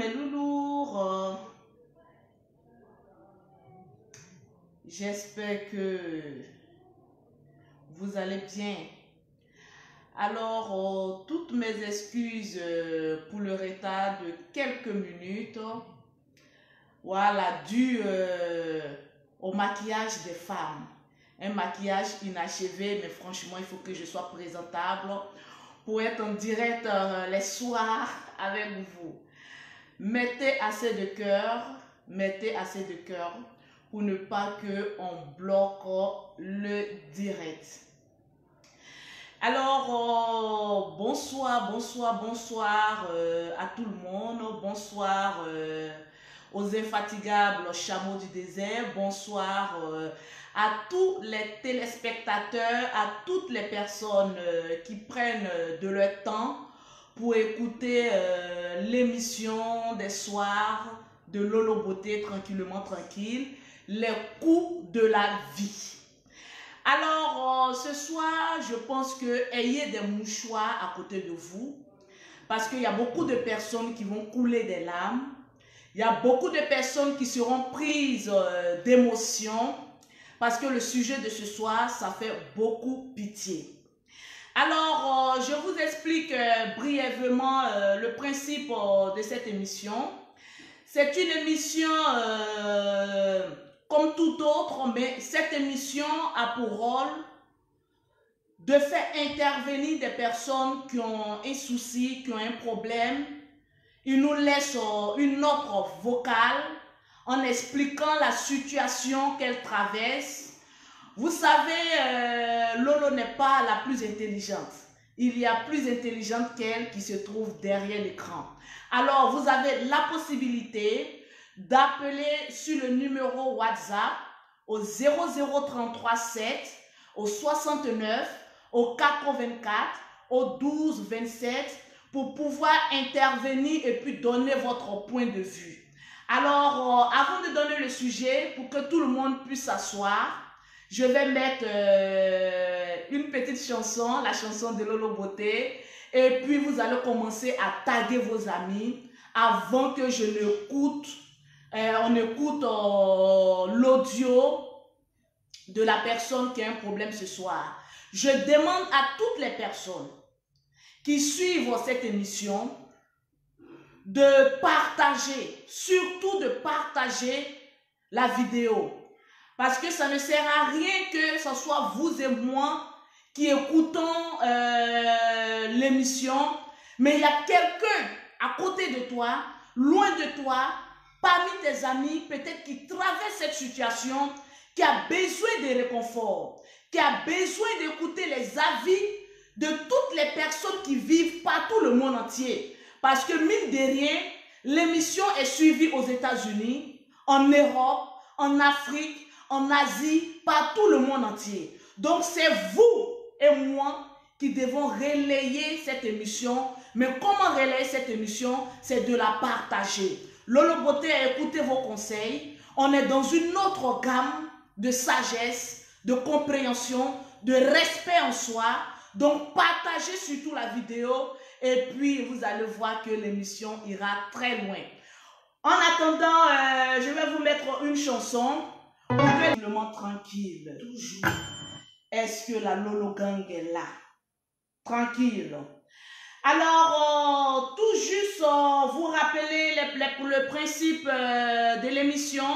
mes loulous. J'espère que vous allez bien. Alors, toutes mes excuses pour le retard de quelques minutes. Voilà, dû au maquillage des femmes. Un maquillage inachevé, mais franchement, il faut que je sois présentable pour être en direct les soirs avec vous. Mettez assez de cœur pour ne pas qu'on bloque le direct. Alors, bonsoir à tout le monde. Bonsoir aux infatigables chameaux du désert. Bonsoir à tous les téléspectateurs, à toutes les personnes qui prennent de leur temps pour écouter l'émission des soirs de Lolo Beauté, tranquillement tranquille, les coups de la vie. Alors, ce soir, je pense que ayez des mouchoirs à côté de vous, parce qu'il y a beaucoup de personnes qui vont couler des larmes. Il y a beaucoup de personnes qui seront prises d'émotion, parce que le sujet de ce soir, ça fait beaucoup pitié. Alors, je vous explique brièvement le principe de cette émission. C'est une émission comme tout autre, mais cette émission a pour rôle de faire intervenir des personnes qui ont un souci, qui ont un problème. Ils nous laissent une note vocale en expliquant la situation qu'elles traversent. Vous savez, Lolo n'est pas la plus intelligente. Il y a plus intelligente qu'elle qui se trouve derrière l'écran. Alors, vous avez la possibilité d'appeler sur le numéro WhatsApp au 0033 7, au 69, au 84, au 12 27 pour pouvoir intervenir et puis donner votre point de vue. Alors, avant de donner le sujet, pour que tout le monde puisse s'asseoir, je vais mettre une petite chanson, la chanson de Lolo Beauté, et puis vous allez commencer à taguer vos amis avant que je n'écoute, on écoute l'audio de la personne qui a un problème ce soir. Je demande à toutes les personnes qui suivent cette émission de partager, surtout de partager la vidéo. Parce que ça ne sert à rien que ce soit vous et moi qui écoutons l'émission, mais il y a quelqu'un à côté de toi, loin de toi, parmi tes amis, peut-être qui traverse cette situation, qui a besoin de réconfort, qui a besoin d'écouter les avis de toutes les personnes qui vivent partout le monde entier. Parce que mine de rien, l'émission est suivie aux États-Unis, en Europe, en Afrique, en Asie, partout le monde entier. Donc c'est vous et moi qui devons relayer cette émission. Mais comment relayer cette émission? C'est de la partager. Lolo Beauté a écouté vos conseils. On est dans une autre gamme de sagesse, de compréhension, de respect en soi. Donc partagez surtout la vidéo et puis vous allez voir que l'émission ira très loin. En attendant, je vais vous mettre une chanson. Simplement tranquille, toujours. Est-ce que la Lolo Gang est là? Tranquille. Alors, tout juste vous rappeler le principe de l'émission.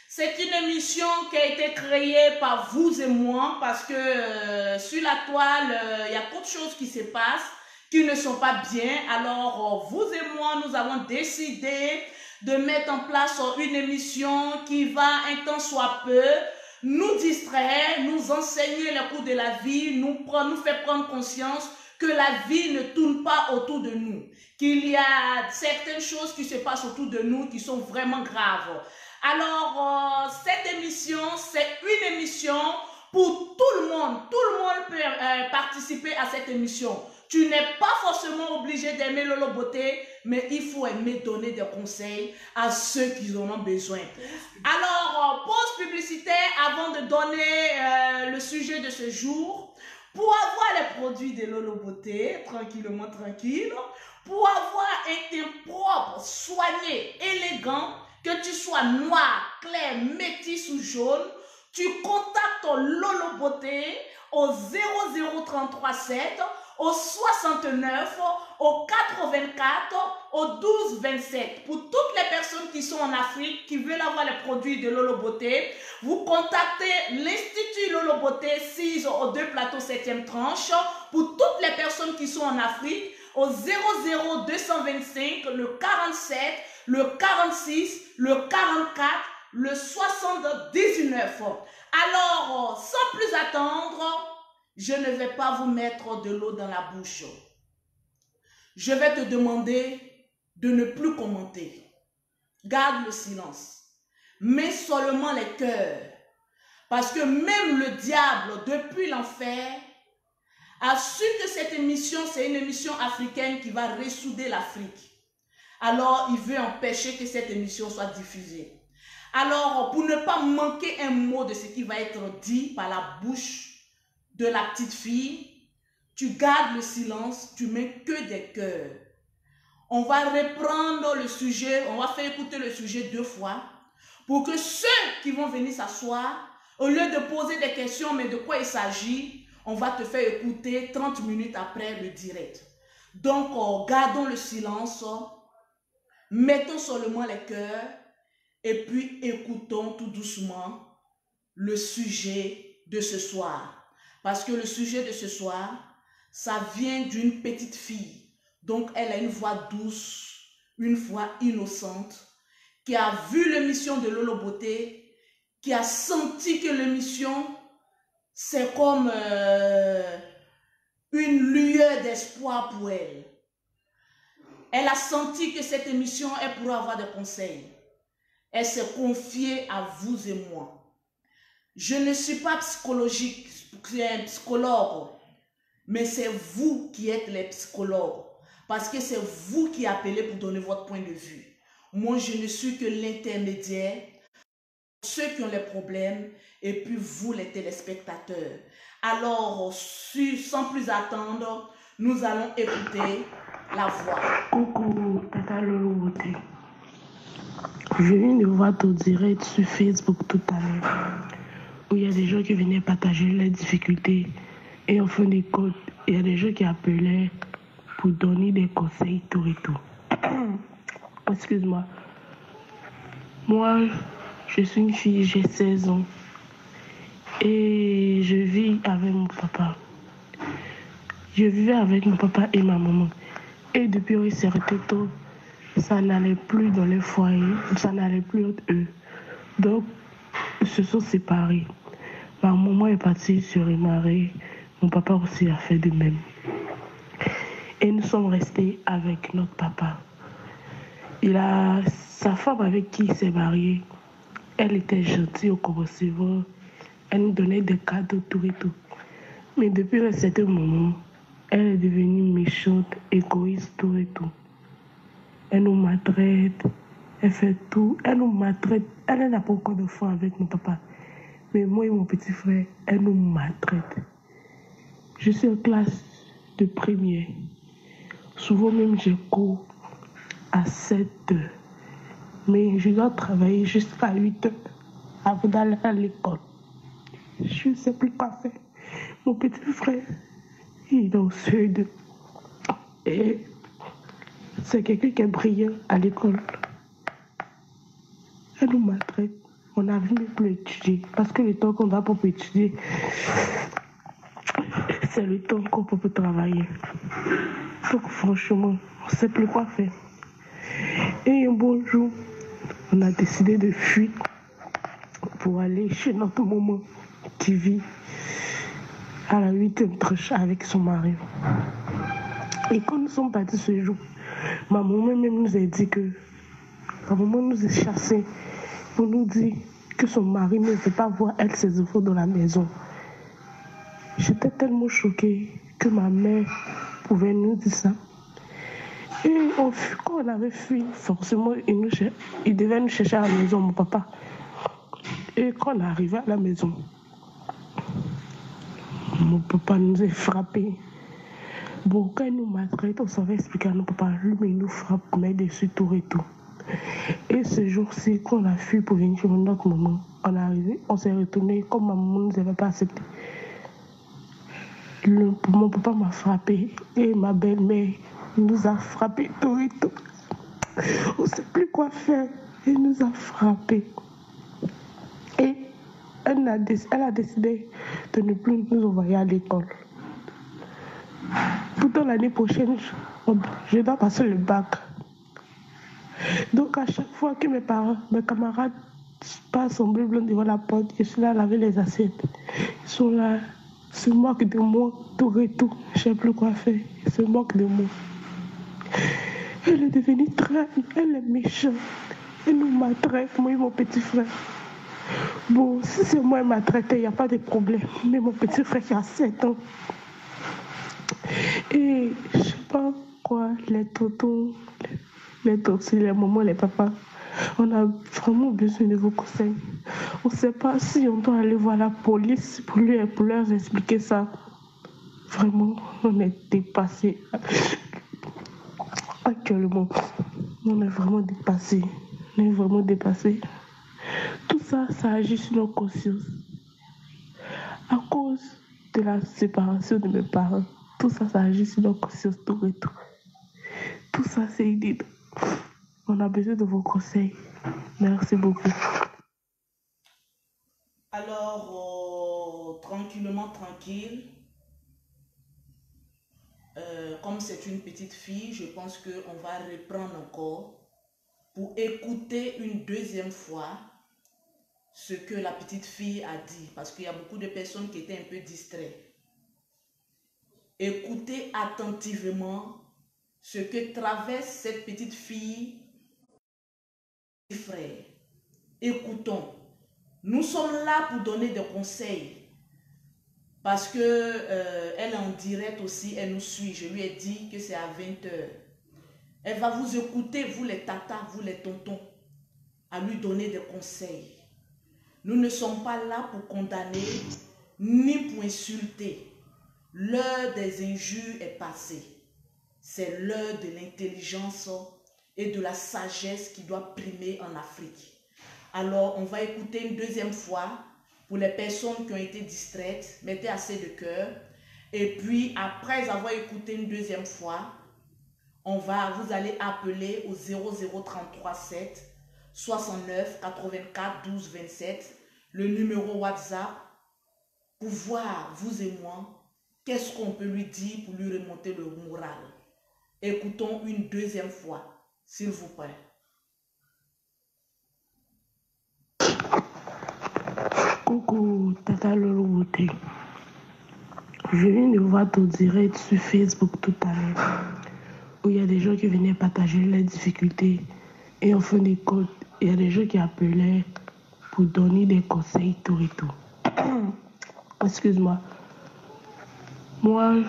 C'est une émission qui a été créée par vous et moi parce que sur la toile, il y a trop de choses qui se passent qui ne sont pas bien. Alors, vous et moi, nous avons décidé de mettre en place une émission qui va, un temps soit peu, nous distraire, nous enseigner les cours de la vie, nous faire prendre conscience que la vie ne tourne pas autour de nous, qu'il y a certaines choses qui se passent autour de nous qui sont vraiment graves. Alors, cette émission, c'est une émission pour tout le monde. Tout le monde peut participer à cette émission. Tu n'es pas forcément obligé d'aimer Lolo Beauté, mais il faut aimer donner des conseils à ceux qui en ont besoin. Alors, pause publicitaire avant de donner le sujet de ce jour. Pour avoir les produits de Lolo Beauté, tranquillement tranquille, Pour avoir un teint propre, soigné, élégant, que tu sois noir, clair, métis ou jaune, tu contactes Lolo Beauté au 00337, au 69, au 84, au 12 27. Pour toutes les personnes qui sont en Afrique, qui veulent avoir les produits de Lolo Beauté, vous contactez l'Institut Lolo Beauté 6 au 2 plateau 7e tranche. Pour toutes les personnes qui sont en Afrique, au 00225, le 47, le 46, le 44, le 79. Alors, sans plus attendre, je ne vais pas vous mettre de l'eau dans la bouche. Je vais te demander de ne plus commenter. Garde le silence. Mets seulement les cœurs. Parce que même le diable, depuis l'enfer, a su que cette émission, c'est une émission africaine qui va ressouder l'Afrique. Alors, il veut empêcher que cette émission soit diffusée. Alors, pour ne pas manquer un mot de ce qui va être dit par la bouche de la petite fille, tu gardes le silence, tu mets que des cœurs. On va reprendre le sujet, on va faire écouter le sujet 2 fois pour que ceux qui vont venir s'asseoir, au lieu de poser des questions, mais de quoi il s'agit, on va te faire écouter 30 minutes après le direct. Donc, gardons le silence, mettons seulement les cœurs et puis écoutons tout doucement le sujet de ce soir. Parce que le sujet de ce soir, ça vient d'une petite fille. Donc, elle a une voix douce, une voix innocente, qui a vu l'émission de Lolo Beauté, qui a senti que l'émission, c'est comme une lueur d'espoir pour elle. Elle a senti que cette émission, elle pourrait avoir des conseils. Elle s'est confiée à vous et moi. Je ne suis pas psychologique, un psychologue, mais c'est vous qui êtes les psychologues. Parce que c'est vous qui appelez pour donner votre point de vue. Moi, je ne suis que l'intermédiaire, ceux qui ont les problèmes, et puis vous, les téléspectateurs. Alors, sans plus attendre, nous allons écouter la voix. Coucou, Tata Lolo Beauté. Je viens de voir ton direct sur Facebook tout à l'heure, où il y a des gens qui venaient partager leurs difficultés. Et en fin de compte, il y a des gens qui appelaient pour donner des conseils, tout et tout. Excuse-moi. Moi, je suis une fille, j'ai 16 ans. Et je vis avec mon papa. Je vivais avec mon papa et ma maman. Et depuis un certain temps, ça n'allait plus dans les foyers, ça n'allait plus entre eux. Donc, ils se sont séparés. Ma maman est partie se remarier, mon papa aussi a fait de même. Et nous sommes restés avec notre papa. Il a sa femme avec qui il s'est marié. Elle était gentille au receveur. Elle nous donnait des cadeaux, tout et tout. Mais depuis un certain moment, elle est devenue méchante, égoïste, tout et tout. Elle nous maltraite, elle fait tout. Elle nous maltraite. Elle n'a pas encore de foi avec mon papa. Mais moi et mon petit frère, elle nous maltraite. Je suis en classe de première. Souvent même, je cours à 7 heures. Mais je dois travailler jusqu'à 8 heures avant d'aller à l'école. Je ne sais plus quoi faire. Mon petit frère, il est au sud. Et c'est quelqu'un qui est brillant à l'école. Elle nous maltraite. On n'arrive même plus à étudier. Parce que le temps qu'on a pour étudier, c'est le temps qu'on peut travailler. Donc franchement, on ne sait plus quoi faire. Et un bon jour, on a décidé de fuir pour aller chez notre maman qui vit à la 8e tranche avec son mari. Et quand nous sommes partis ce jour, ma maman même nous a dit que ma maman nous a chassés pour nous dire que son mari ne veut pas voir elle ses enfants dans la maison. J'étais tellement choquée que ma mère pouvait nous dire ça. Et quand on avait fui, forcément, il devait nous chercher à la maison, mon papa. Et quand on est arrivé à la maison, mon papa nous a frappés. Bon, quand il nous maltraite, on savait expliquer à nos papas, lui, mais il nous frappe, met dessus tout et tout. Et ce jour-ci, quand on a fui pour venir chez notre maman, on est arrivé, on s'est retourné, comme ma maman ne nous avait pas accepté. Mon papa m'a frappé et ma belle-mère nous a frappé tout et tout. On ne sait plus quoi faire. Elle nous a frappé. Et elle a décidé de ne plus nous envoyer à l'école. Pourtant, l'année prochaine, je dois passer le bac. Donc, à chaque fois que mes camarades passent en bleu blanc devant la porte, je suis là à laver les assiettes. Ils sont là, ils se moquent de moi, tout et tout. Je ne sais plus quoi faire. Ils se moquent de moi. Elle est devenue elle est méchante. Elle nous maltraite, moi et mon petit frère. Bon, si c'est moi qui m'a traité, il n'y a pas de problème. Mais mon petit frère qui a 7 ans. Et je ne sais pas quoi, les tontons, les mamans, les papas, on a vraiment besoin de vos conseils. On ne sait pas si on doit aller voir la police pour leur expliquer ça. Vraiment, on est dépassés. Actuellement, on est vraiment dépassés. On est vraiment dépassés. Tout ça, ça agit sur nos consciences. À cause de la séparation de mes parents, tout ça, ça agit sur nos consciences tout et tout. Tout ça, c'est inédit. On a besoin de vos conseils. Merci beaucoup. Alors, tranquillement, tranquille. Comme c'est une petite fille, je pense qu'on va reprendre encore pour écouter une deuxième fois ce que la petite fille a dit. Parce qu'il y a beaucoup de personnes qui étaient un peu distraites. Écoutez attentivement ce que traverse cette petite fille. Frère, écoutons. Nous sommes là pour donner des conseils. Parce que elle est en direct aussi, elle nous suit. Je lui ai dit que c'est à 20h. Elle va vous écouter, vous les tatas, vous les tontons, à lui donner des conseils. Nous ne sommes pas là pour condamner, ni pour insulter. L'heure des injures est passée. C'est l'heure de l'intelligence et de la sagesse qui doit primer en Afrique. Alors, on va écouter une deuxième fois. Pour les personnes qui ont été distraites, mettez assez de cœur. Et puis, après avoir écouté une deuxième fois, vous allez appeler au 0033 7 69 84 12 27, le numéro WhatsApp, pour voir, vous et moi, qu'est-ce qu'on peut lui dire pour lui remonter le moral. Écoutons une deuxième fois, s'il vous plaît. Coucou, Tata Lolo-Beauté. Je viens de voir ton direct sur Facebook tout à l'heure, où il y a des gens qui venaient partager leurs difficultés. Et en fin de compte, il y a des gens qui appelaient pour donner des conseils, tout et tout. Excuse-moi. Moi,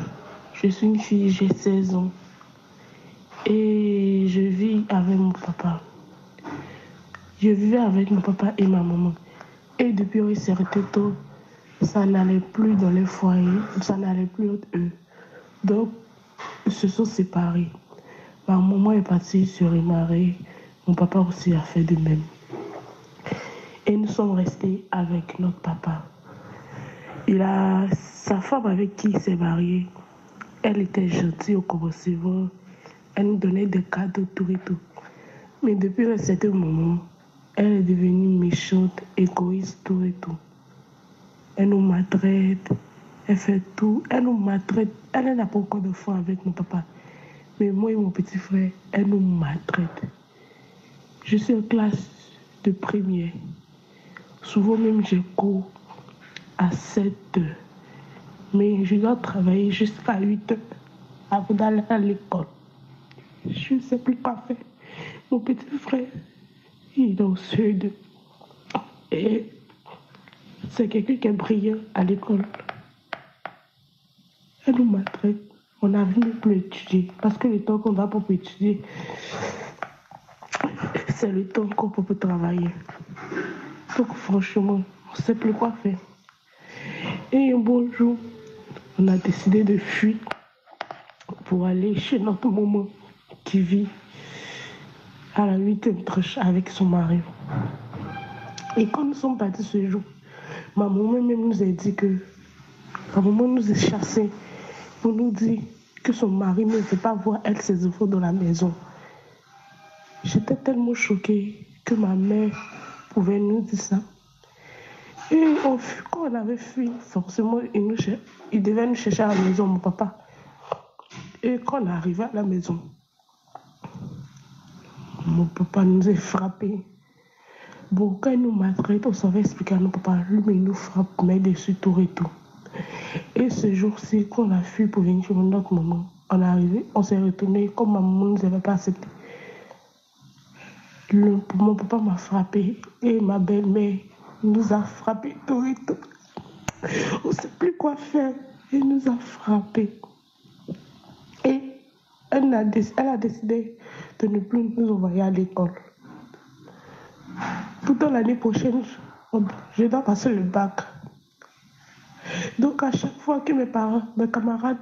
je suis une fille, j'ai 16 ans. Et je vis avec mon papa. Je vivais avec mon papa et ma maman. Et depuis un certain temps, ça n'allait plus dans les foyers, ça n'allait plus entre eux. Donc, ils se sont séparés. Ma maman est partie se remarier, mon papa aussi a fait de même. Et nous sommes restés avec notre papa. Il a sa femme avec qui il s'est marié. Elle était gentille au commencement. Elle nous donnait des cadeaux, tout et tout. Mais depuis un certain moment, elle est devenue méchante, égoïste, tout et tout. Elle nous maltraite, elle fait tout. Elle nous maltraite. Elle n'a pas encore de foi avec mon papa. Mais moi et mon petit frère, elle nous maltraite. Je suis en classe de première. Souvent même, j'ai cours à 7 heures. Mais je dois travailler jusqu'à 8 heures avant d'aller à l'école. Je ne sais plus quoi faire. Mon petit frère, il est au sud. Et c'est quelqu'un qui est brillant à l'école. Elle nous maltraite. On n'a vu plus étudier. Parce que le temps qu'on va pour étudier, c'est le temps qu'on peut travailler. Donc franchement, on ne sait plus quoi faire. Et un bon jour, on a décidé de fuir pour aller chez notre maman qui vit à la 8e tranche avec son mari. Et quand nous sommes partis ce jour, ma maman même nous a dit que ma maman nous a chassés pour nous dire que son mari ne veut pas voir elle ses enfants dans la maison. J'étais tellement choquée que ma mère pouvait nous dire ça. Et quand on avait fui, forcément, il devait nous chercher à la maison, mon papa. Et quand on est arrivé à la maison, mon papa nous a frappés. Bon, quand il nous maltraite, on savait expliquer à nos papas, lui, mais il nous frappe, met dessus tout et tout. Et ce jour-ci, quand on a fui pour venir chez notre maman, on est arrivé, on s'est retourné, comme ma maman ne nous avait pas accepté. Mon papa m'a frappé et ma belle-mère nous a frappé tout et tout. On ne sait plus quoi faire. Elle nous a frappé. Et elle a décidé de ne plus nous envoyer à l'école. Pourtant, l'année prochaine, je dois passer le bac. Donc, à chaque fois que mes camarades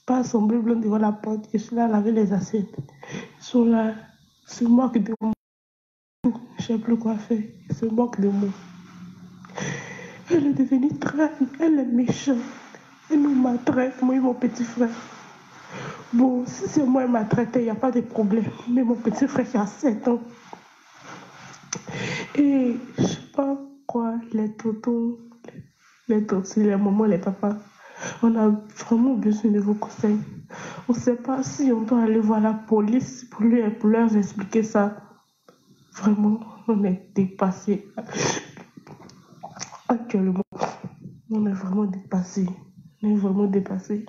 passent en bleu blanc devant la porte, je suis là à laver les assiettes. Ils sont là, ils se moquent de moi. Je ne sais plus quoi faire. Ils se moquent de moi. Elle est devenue elle est méchante. Elle nous maltraite, moi et mon petit frère. Bon, si c'est moi qui m'a traité, il n'y a pas de problème. Mais mon petit frère qui a 7 ans. Et je ne sais pas quoi, les tontons, les mamans, les papas, on a vraiment besoin de vos conseils. On ne sait pas si on doit aller voir la police pour leur expliquer ça. Vraiment, on est dépassés. Actuellement, on est vraiment dépassés. On est vraiment dépassés.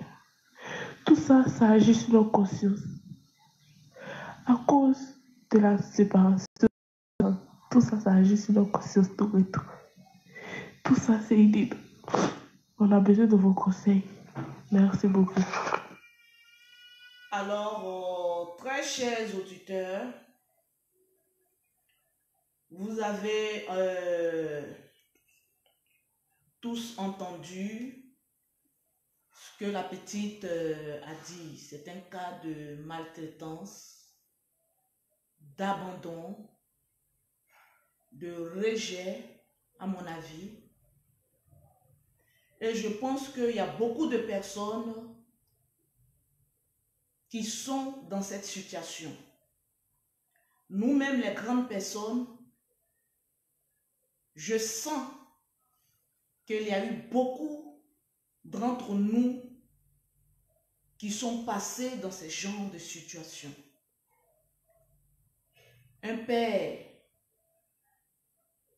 Tout ça, ça agit sur nos consciences. À cause de la séparation, tout ça, ça agit sur nos consciences tout et tout. Tout ça, c'est inédit. On a besoin de vos conseils. Merci beaucoup. Alors, très chers auditeurs, vous avez tous entendu ce que la petite a dit. C'est un cas de maltraitance, d'abandon, de rejet, à mon avis. Et je pense qu'il y a beaucoup de personnes qui sont dans cette situation. Nous-mêmes, les grandes personnes, je sens qu'il y a eu beaucoup d'entre nous qui sont passés dans ce genre de situation. Un père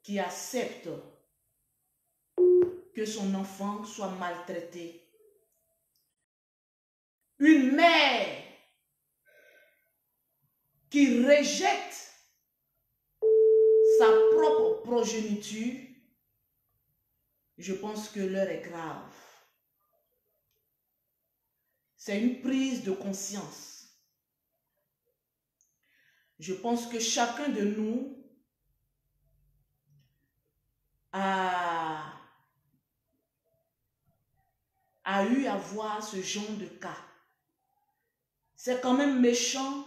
qui accepte que son enfant soit maltraité. Une mère qui rejette sa propre progéniture. Je pense que l'heure est grave. C'est une prise de conscience. Je pense que chacun de nous a eu à voir ce genre de cas. C'est quand même méchant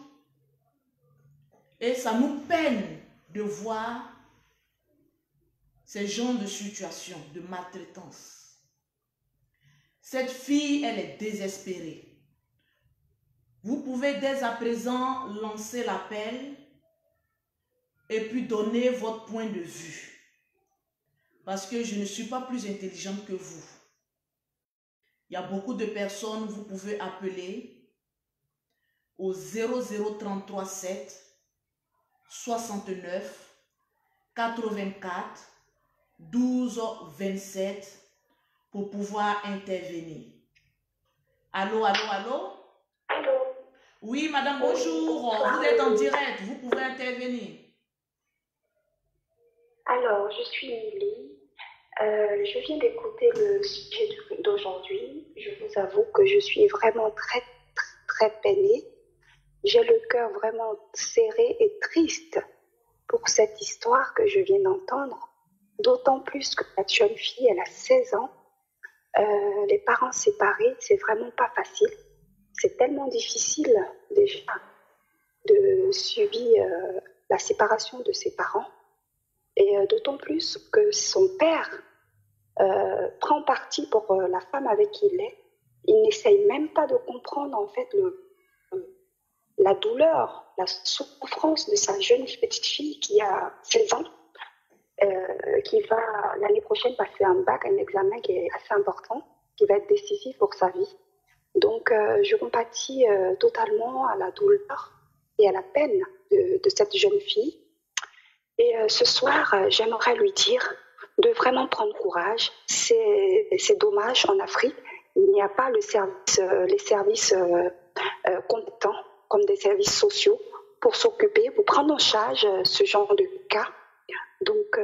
et ça nous peine de voir ces genres de situations de maltraitance. Cette fille, elle est désespérée. Vous pouvez dès à présent lancer l'appel et puis donner votre point de vue. Parce que je ne suis pas plus intelligente que vous. Il y a beaucoup de personnes, vous pouvez appeler au 0033 7 69 84 12 27 pour pouvoir intervenir. Allô, allô, allô? Allô? Oui, madame, bonjour. Vous êtes en direct, vous pouvez intervenir. Alors, je suis Lily. Je viens d'écouter le sujet d'aujourd'hui. Je vous avoue que je suis vraiment très peinée. J'ai le cœur vraiment serré et triste pour cette histoire que je viens d'entendre. D'autant plus que la jeune fille, elle a 16 ans. Les parents séparés, c'est vraiment pas facile. c'est tellement difficile déjà de subir la séparation de ses parents, et d'autant plus que son père prend parti pour la femme avec qui il est. Il n'essaye même pas de comprendre en fait la douleur, la souffrance de sa jeune petite fille qui a 16 ans, qui va l'année prochaine passer un bac, un examen qui est assez important, qui va être décisif pour sa vie. Donc je compatis totalement à la douleur et à la peine de cette jeune fille. Et ce soir, j'aimerais lui dire de vraiment prendre courage. C'est dommage, en Afrique, il n'y a pas les services compétents, comme des services sociaux, pour s'occuper, pour prendre en charge ce genre de cas. Donc,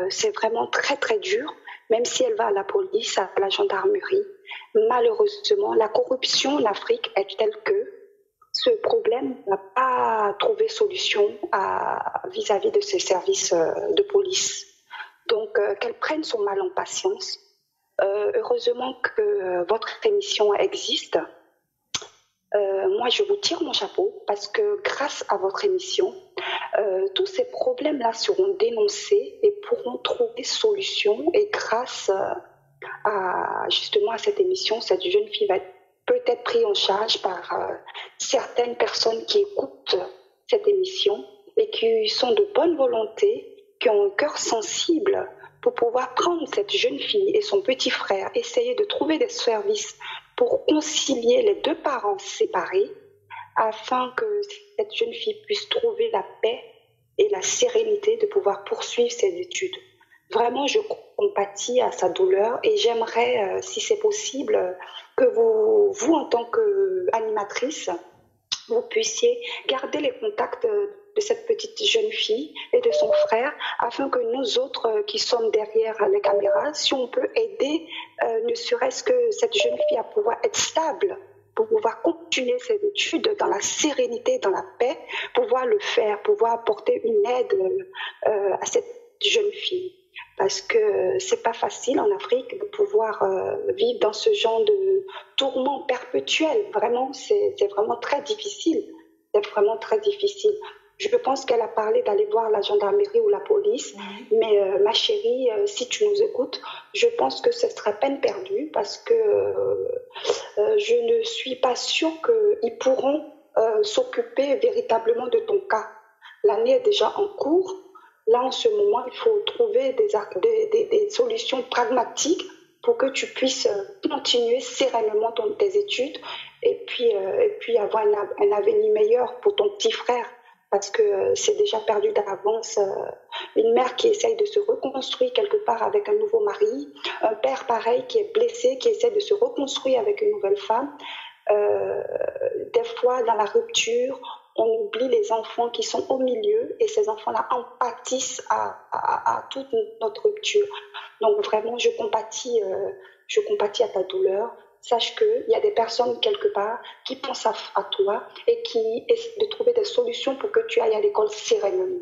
c'est vraiment très, très dur, même si elle va à la police, à la gendarmerie. Malheureusement, la corruption en Afrique est telle que ce problème n'a pas trouvé solution vis-à-vis de ces services de police. Donc, qu'elle prenne son mal en patience. Heureusement que votre émission existe. Moi, je vous tire mon chapeau parce que grâce à votre émission, tous ces problèmes-là seront dénoncés et pourront trouver solution. Et grâce justement à cette émission, cette jeune fille va être peut-être prise en charge par certaines personnes qui écoutent cette émission et qui sont de bonne volonté, qui ont un cœur sensible pour pouvoir prendre cette jeune fille et son petit frère, essayer de trouver des services pour concilier les deux parents séparés afin que cette jeune fille puisse trouver la paix et la sérénité de pouvoir poursuivre ses études. Vraiment, je compatis à sa douleur et j'aimerais, si c'est possible, que vous en tant qu'animatrice, vous puissiez garder les contacts de cette petite jeune fille et de son frère, afin que nous autres qui sommes derrière les caméras, si on peut aider, ne serait-ce que cette jeune fille à pouvoir être stable, pour pouvoir continuer ses études dans la sérénité, dans la paix, pouvoir le faire, pouvoir apporter une aide à cette jeune fille. Parce que c'est pas facile en Afrique de pouvoir vivre dans ce genre de tourment perpétuel. Vraiment, c'est vraiment très difficile. C'est vraiment très difficile. Je pense qu'elle a parlé d'aller voir la gendarmerie ou la police, mais ma chérie, si tu nous écoutes, je pense que ce serait peine perdue parce que je ne suis pas sûre qu'ils pourront s'occuper véritablement de ton cas. L'année est déjà en cours. Là, en ce moment, il faut trouver des solutions pragmatiques pour que tu puisses continuer sereinement tes études et puis avoir un avenir meilleur pour ton petit frère. Parce que c'est déjà perdu d'avance. Une mère qui essaye de se reconstruire quelque part avec un nouveau mari, un père pareil qui est blessé, qui essaie de se reconstruire avec une nouvelle femme. Des fois, dans la rupture, on oublie les enfants qui sont au milieu et ces enfants-là en pâtissent à toute notre rupture. Donc vraiment, je compatis à ta douleur. Sache qu'il y a des personnes quelque part qui pensent à toi et qui essaient de trouver des solutions pour que tu ailles à l'école sereinement.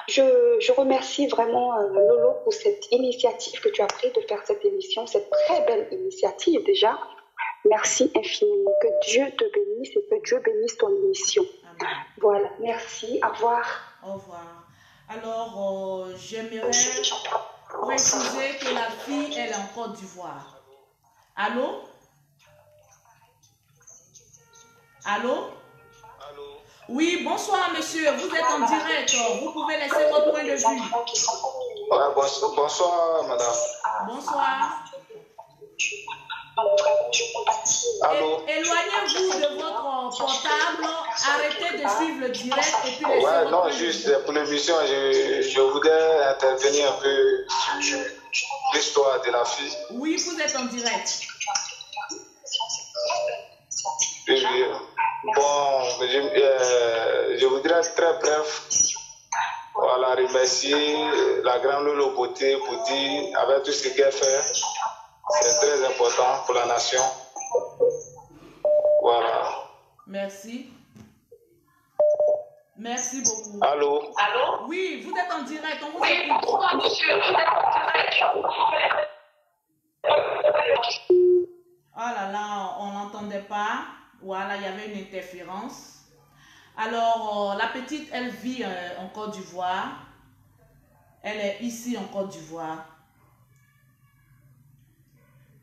Je remercie vraiment Lolo pour cette initiative que tu as prise de faire cette émission, cette très belle initiative déjà. Merci infiniment. Que Dieu te bénisse et que Dieu bénisse ton émission. Amen. Voilà, merci. Au revoir. Au revoir. Alors, j'aimerais préciser que la fille, elle est en Côte d'Ivoire. Allô? Allô? Allô? Oui, bonsoir monsieur, vous êtes en direct, vous pouvez laisser votre point de vue. Ouais, bonsoir madame. Bonsoir. Allô? Éloignez-vous de votre portable, arrêtez de suivre le direct et puis laissez Ouais, votre non, point de vue. juste pour l'émission, je voudrais intervenir un peu sur l'histoire de la fille. Oui, vous êtes en direct. Oui, oui. Bon, je voudrais être très bref. Voilà, remercier la grande Lolo Beauté pour dire, avec tout ce qu'elle fait, c'est très important pour la nation. Voilà. Merci. Merci beaucoup. Allô? Oui, vous êtes en direct, on vous écoute. Bonsoir, monsieur. Vous êtes en direct. Oh là là, on n'entendait pas. Voilà, il y avait une interférence. Alors, la petite, elle vit en Côte d'Ivoire. Elle est ici en Côte d'Ivoire.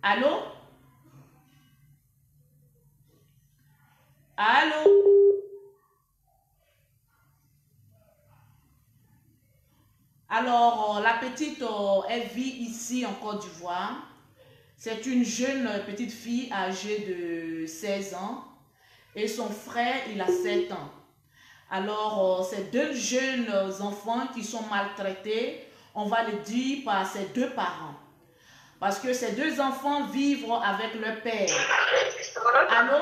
Allô? Allô? Alors, la petite, elle vit ici en Côte d'Ivoire. C'est une jeune petite fille âgée de 16 ans et son frère, il a 7 ans. Alors, ces deux jeunes enfants qui sont maltraités, on va le dire par ces deux parents. Parce que ces deux enfants vivent avec leur père. Allô?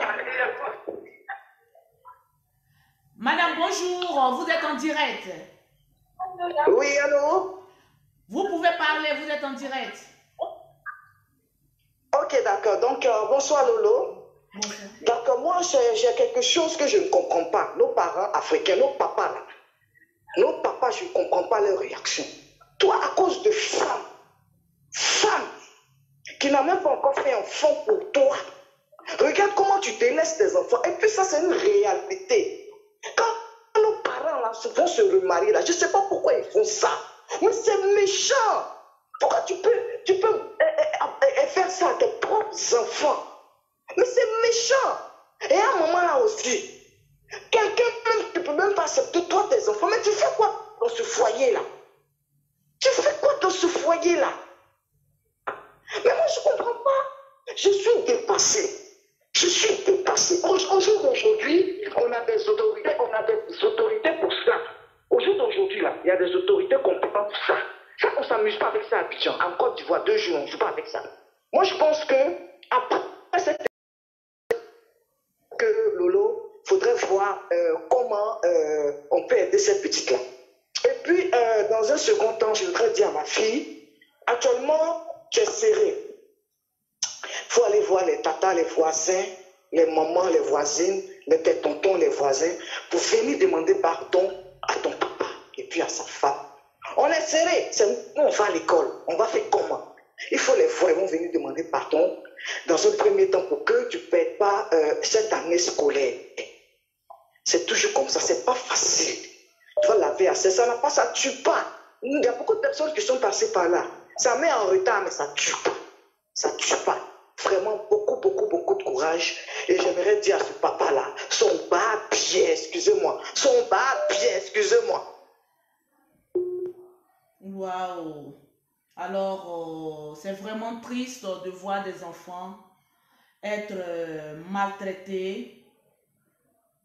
Madame, bonjour, vous êtes en direct. Oui, allô? Vous pouvez parler, vous êtes en direct. Ok, d'accord. Donc, bonsoir Lolo. Bonsoir. Donc, moi, j'ai quelque chose que je ne comprends pas. Nos parents africains, nos papas, là. Nos papas, je ne comprends pas leur réaction. Toi, à cause de femmes qui n'ont même pas encore fait un fond pour toi. Regarde comment tu délaisses tes enfants. Et puis ça, c'est une réalité. Quand nos parents là, vont se remarier, là, je ne sais pas pourquoi ils font ça. Mais c'est méchant. Pourquoi tu peux faire ça à tes propres enfants? Mais c'est méchant. Et à un moment là aussi, quelqu'un ne peut même pas accepter toi, tes enfants. Mais tu fais quoi dans ce foyer-là? Tu fais quoi dans ce foyer-là? Mais moi, je ne comprends pas. Je suis dépassée. Je suis dépassée. Au jour d'aujourd'hui, on a des autorités pour ça. Au jour d'aujourd'hui, là, il y a des autorités compétentes pour ça. Ça, on ne s'amuse pas avec ça à Abidjan. En Côte d'Ivoire, 2 jours, on ne joue pas avec ça. Moi, je pense que après cette que Lolo, il faudrait voir comment on peut aider cette petite-là. Et puis, dans un second temps, je voudrais dire à ma fille, actuellement, tu es serré. Il faut aller voir les tatas, les voisins, les mamans, les voisines, tes tontons, les voisins, pour venir demander pardon à ton papa et puis à sa femme. On est serré, on va à l'école, on va faire comment? Il faut les voir, ils vont venir demander pardon dans un premier temps pour que tu ne perdes pas cette année scolaire. C'est toujours comme ça, c'est pas facile. Tu vas laver assez, ça n'a pas, ça ne tue pas. Il y a beaucoup de personnes qui sont passées par là. Ça met en retard, mais ça ne tue pas. Ça ne tue pas. Vraiment beaucoup de courage. Et j'aimerais dire à ce papa-là, son bas pied, excusez-moi. Son bas pied, excusez-moi. Waouh! Alors, c'est vraiment triste de voir des enfants être maltraités.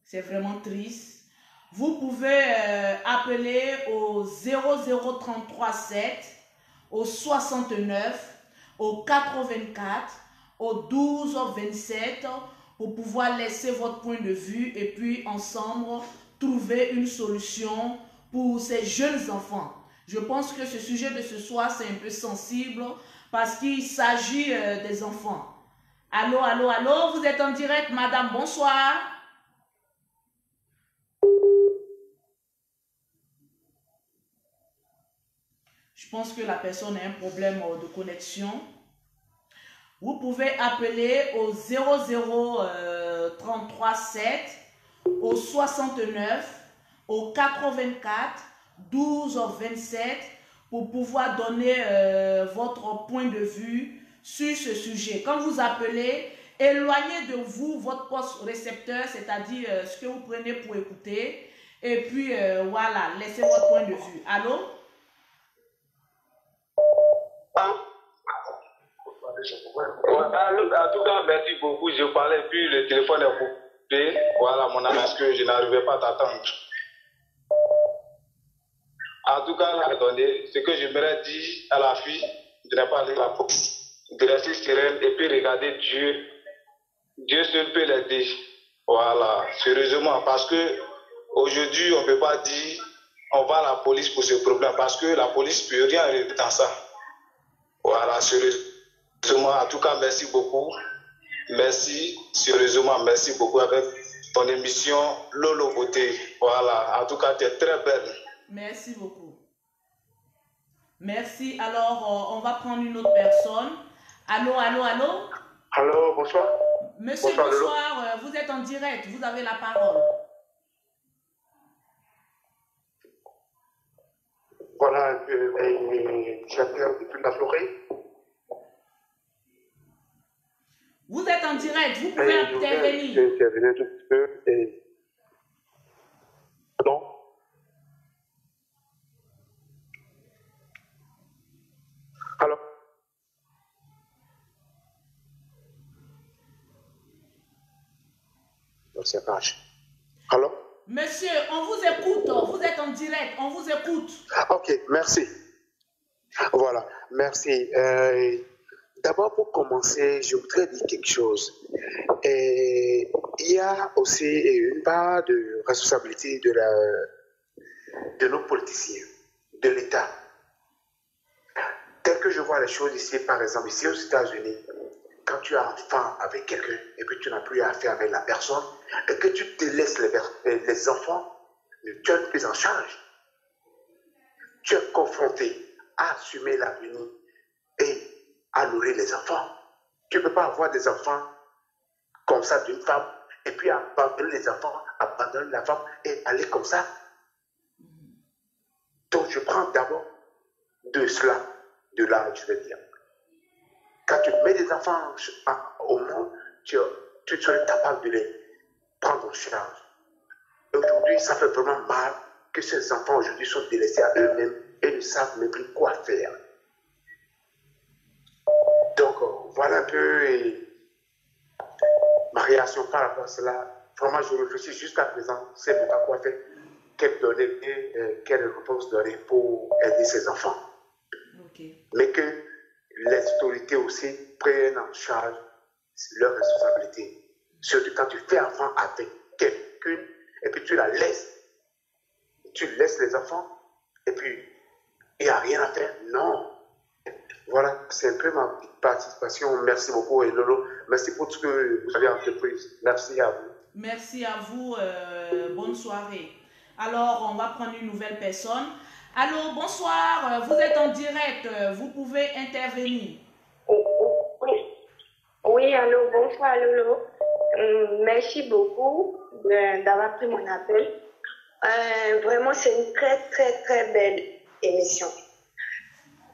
C'est vraiment triste. Vous pouvez appeler au 00337, au 69, au 84, au 1227 pour pouvoir laisser votre point de vue et puis ensemble trouver une solution pour ces jeunes enfants. Je pense que ce sujet de ce soir, c'est un peu sensible parce qu'il s'agit des enfants. Allô, allô, allô, vous êtes en direct, madame, bonsoir. Je pense que la personne a un problème de connexion. Vous pouvez appeler au 00337, au 69, au 84, 1227 pour pouvoir donner votre point de vue sur ce sujet. Quand vous appelez, éloignez de vous votre poste récepteur, c'est-à-dire ce que vous prenez pour écouter. Et puis voilà, laissez votre point de vue. Allô? En tout cas, merci beaucoup. Je parlais, puis le téléphone est coupé. Voilà, mon ami, parce que je n'arrivais pas à t'attendre. En tout cas, attendez, ce que j'aimerais dire à la fille, de ne pas aller à la police, de rester sereine et puis regarder Dieu. Dieu seul peut l'aider. Voilà, sérieusement, parce que aujourd'hui, on ne peut pas dire on va à la police pour ce problème, parce que la police ne peut rien arrêter dans ça. Voilà, sérieusement. En tout cas, merci beaucoup. Merci, sérieusement, merci beaucoup avec ton émission Lolo Beauté. Voilà, en tout cas, tu es très belle. Merci beaucoup. Merci. Alors, on va prendre une autre personne. Allô, allô, allô? Allô, bonsoir. Monsieur, bonsoir. Vous êtes en direct. Vous avez la parole. Voilà, j'appelle depuis la Floride. Vous êtes en direct. Vous pouvez intervenir. Je vais intervenir un tout petit peu. Pardon? Alors? C'est vache. Alors? Monsieur, on vous écoute. Vous êtes en direct. On vous écoute. Ok, merci. Voilà, merci. D'abord, pour commencer, je voudrais dire quelque chose. Il y a aussi une part de responsabilité de nos politiciens, de l'État. Tel que je vois les choses ici, par exemple, ici aux États-Unis, quand tu as un enfant avec quelqu'un et puis tu n'as plus affaire avec la personne, et que tu te laisses les enfants, tu es pris en charge. Tu es confronté à assumer l'avenir et à nourrir les enfants. Tu ne peux pas avoir des enfants comme ça d'une femme et puis abandonner les enfants, abandonner la femme et aller comme ça. Donc je prends d'abord de cela, de là, je vais dire. Quand tu mets des enfants au monde, tu serais capable de les prendre en charge. Aujourd'hui, ça fait vraiment mal que ces enfants aujourd'hui sont délaissés à eux-mêmes et ne savent même plus quoi faire. Donc, voilà un peu ma réaction par rapport à cela. Vraiment, je réfléchis jusqu'à présent, c'est même pas quoi faire, quelle réponse donner pour aider ces enfants. Okay. Mais que les autorités aussi prennent en charge leurs responsabilités. Surtout quand tu fais enfant avec quelqu'un et puis tu la laisses. Tu laisses les enfants et puis il n'y a rien à faire. Non. Voilà, c'est un peu ma participation. Merci beaucoup, et Lolo. Merci pour tout ce que vous avez entrepris. Merci à vous. Merci à vous. Bonne soirée. Alors, on va prendre une nouvelle personne. Allô, bonsoir. Vous êtes en direct. Vous pouvez intervenir. Oui, allô, bonsoir, Lolo. Merci beaucoup d'avoir pris mon appel. Vraiment, c'est une très, très, très belle émission.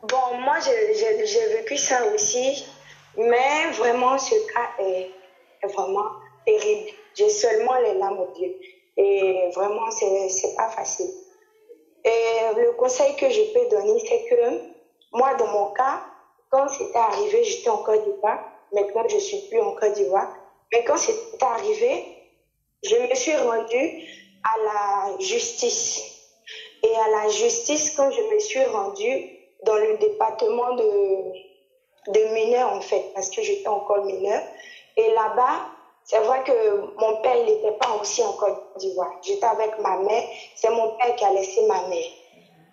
Bon, moi, j'ai vécu ça aussi, mais vraiment, ce cas est vraiment terrible. J'ai seulement les larmes aux yeux. Et vraiment, c'est pas facile. Et le conseil que je peux donner, c'est que moi, dans mon cas, quand c'était arrivé, j'étais en Côte d'Ivoire. Maintenant, je ne suis plus en Côte d'Ivoire. Mais quand c'était arrivé, je me suis rendue à la justice. Et à la justice, quand je me suis rendue dans le département de mineurs, en fait, parce que j'étais encore mineure. Et là-bas, c'est vrai que mon père, il n'était pas aussi en Côte d'Ivoire. J'étais avec ma mère. C'est mon père qui a laissé ma mère,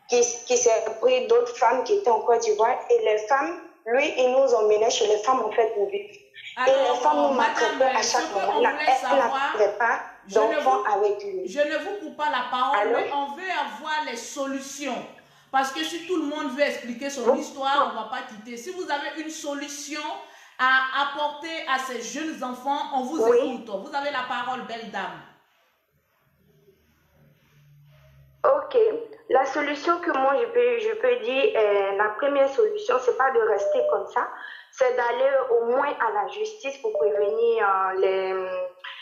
qui s'est pris d'autres femmes qui étaient en Côte d'Ivoire. Et les femmes, lui, ils nous emmenaient chez les femmes, en fait, pour vivre. Alors, et les femmes nous maltraitaient à chaque moment. Elle n'avait pas d'enfants avec lui. Je ne vous coupe pas la parole, alors, mais on veut avoir les solutions. Parce que si tout le monde veut expliquer son histoire, on ne va pas quitter. Si vous avez une solution à apporter à ces jeunes enfants, on vous écoute. Vous avez la parole, belle dame. Ok. La solution que moi je peux dire, la première solution, c'est pas de rester comme ça, c'est d'aller au moins à la justice pour prévenir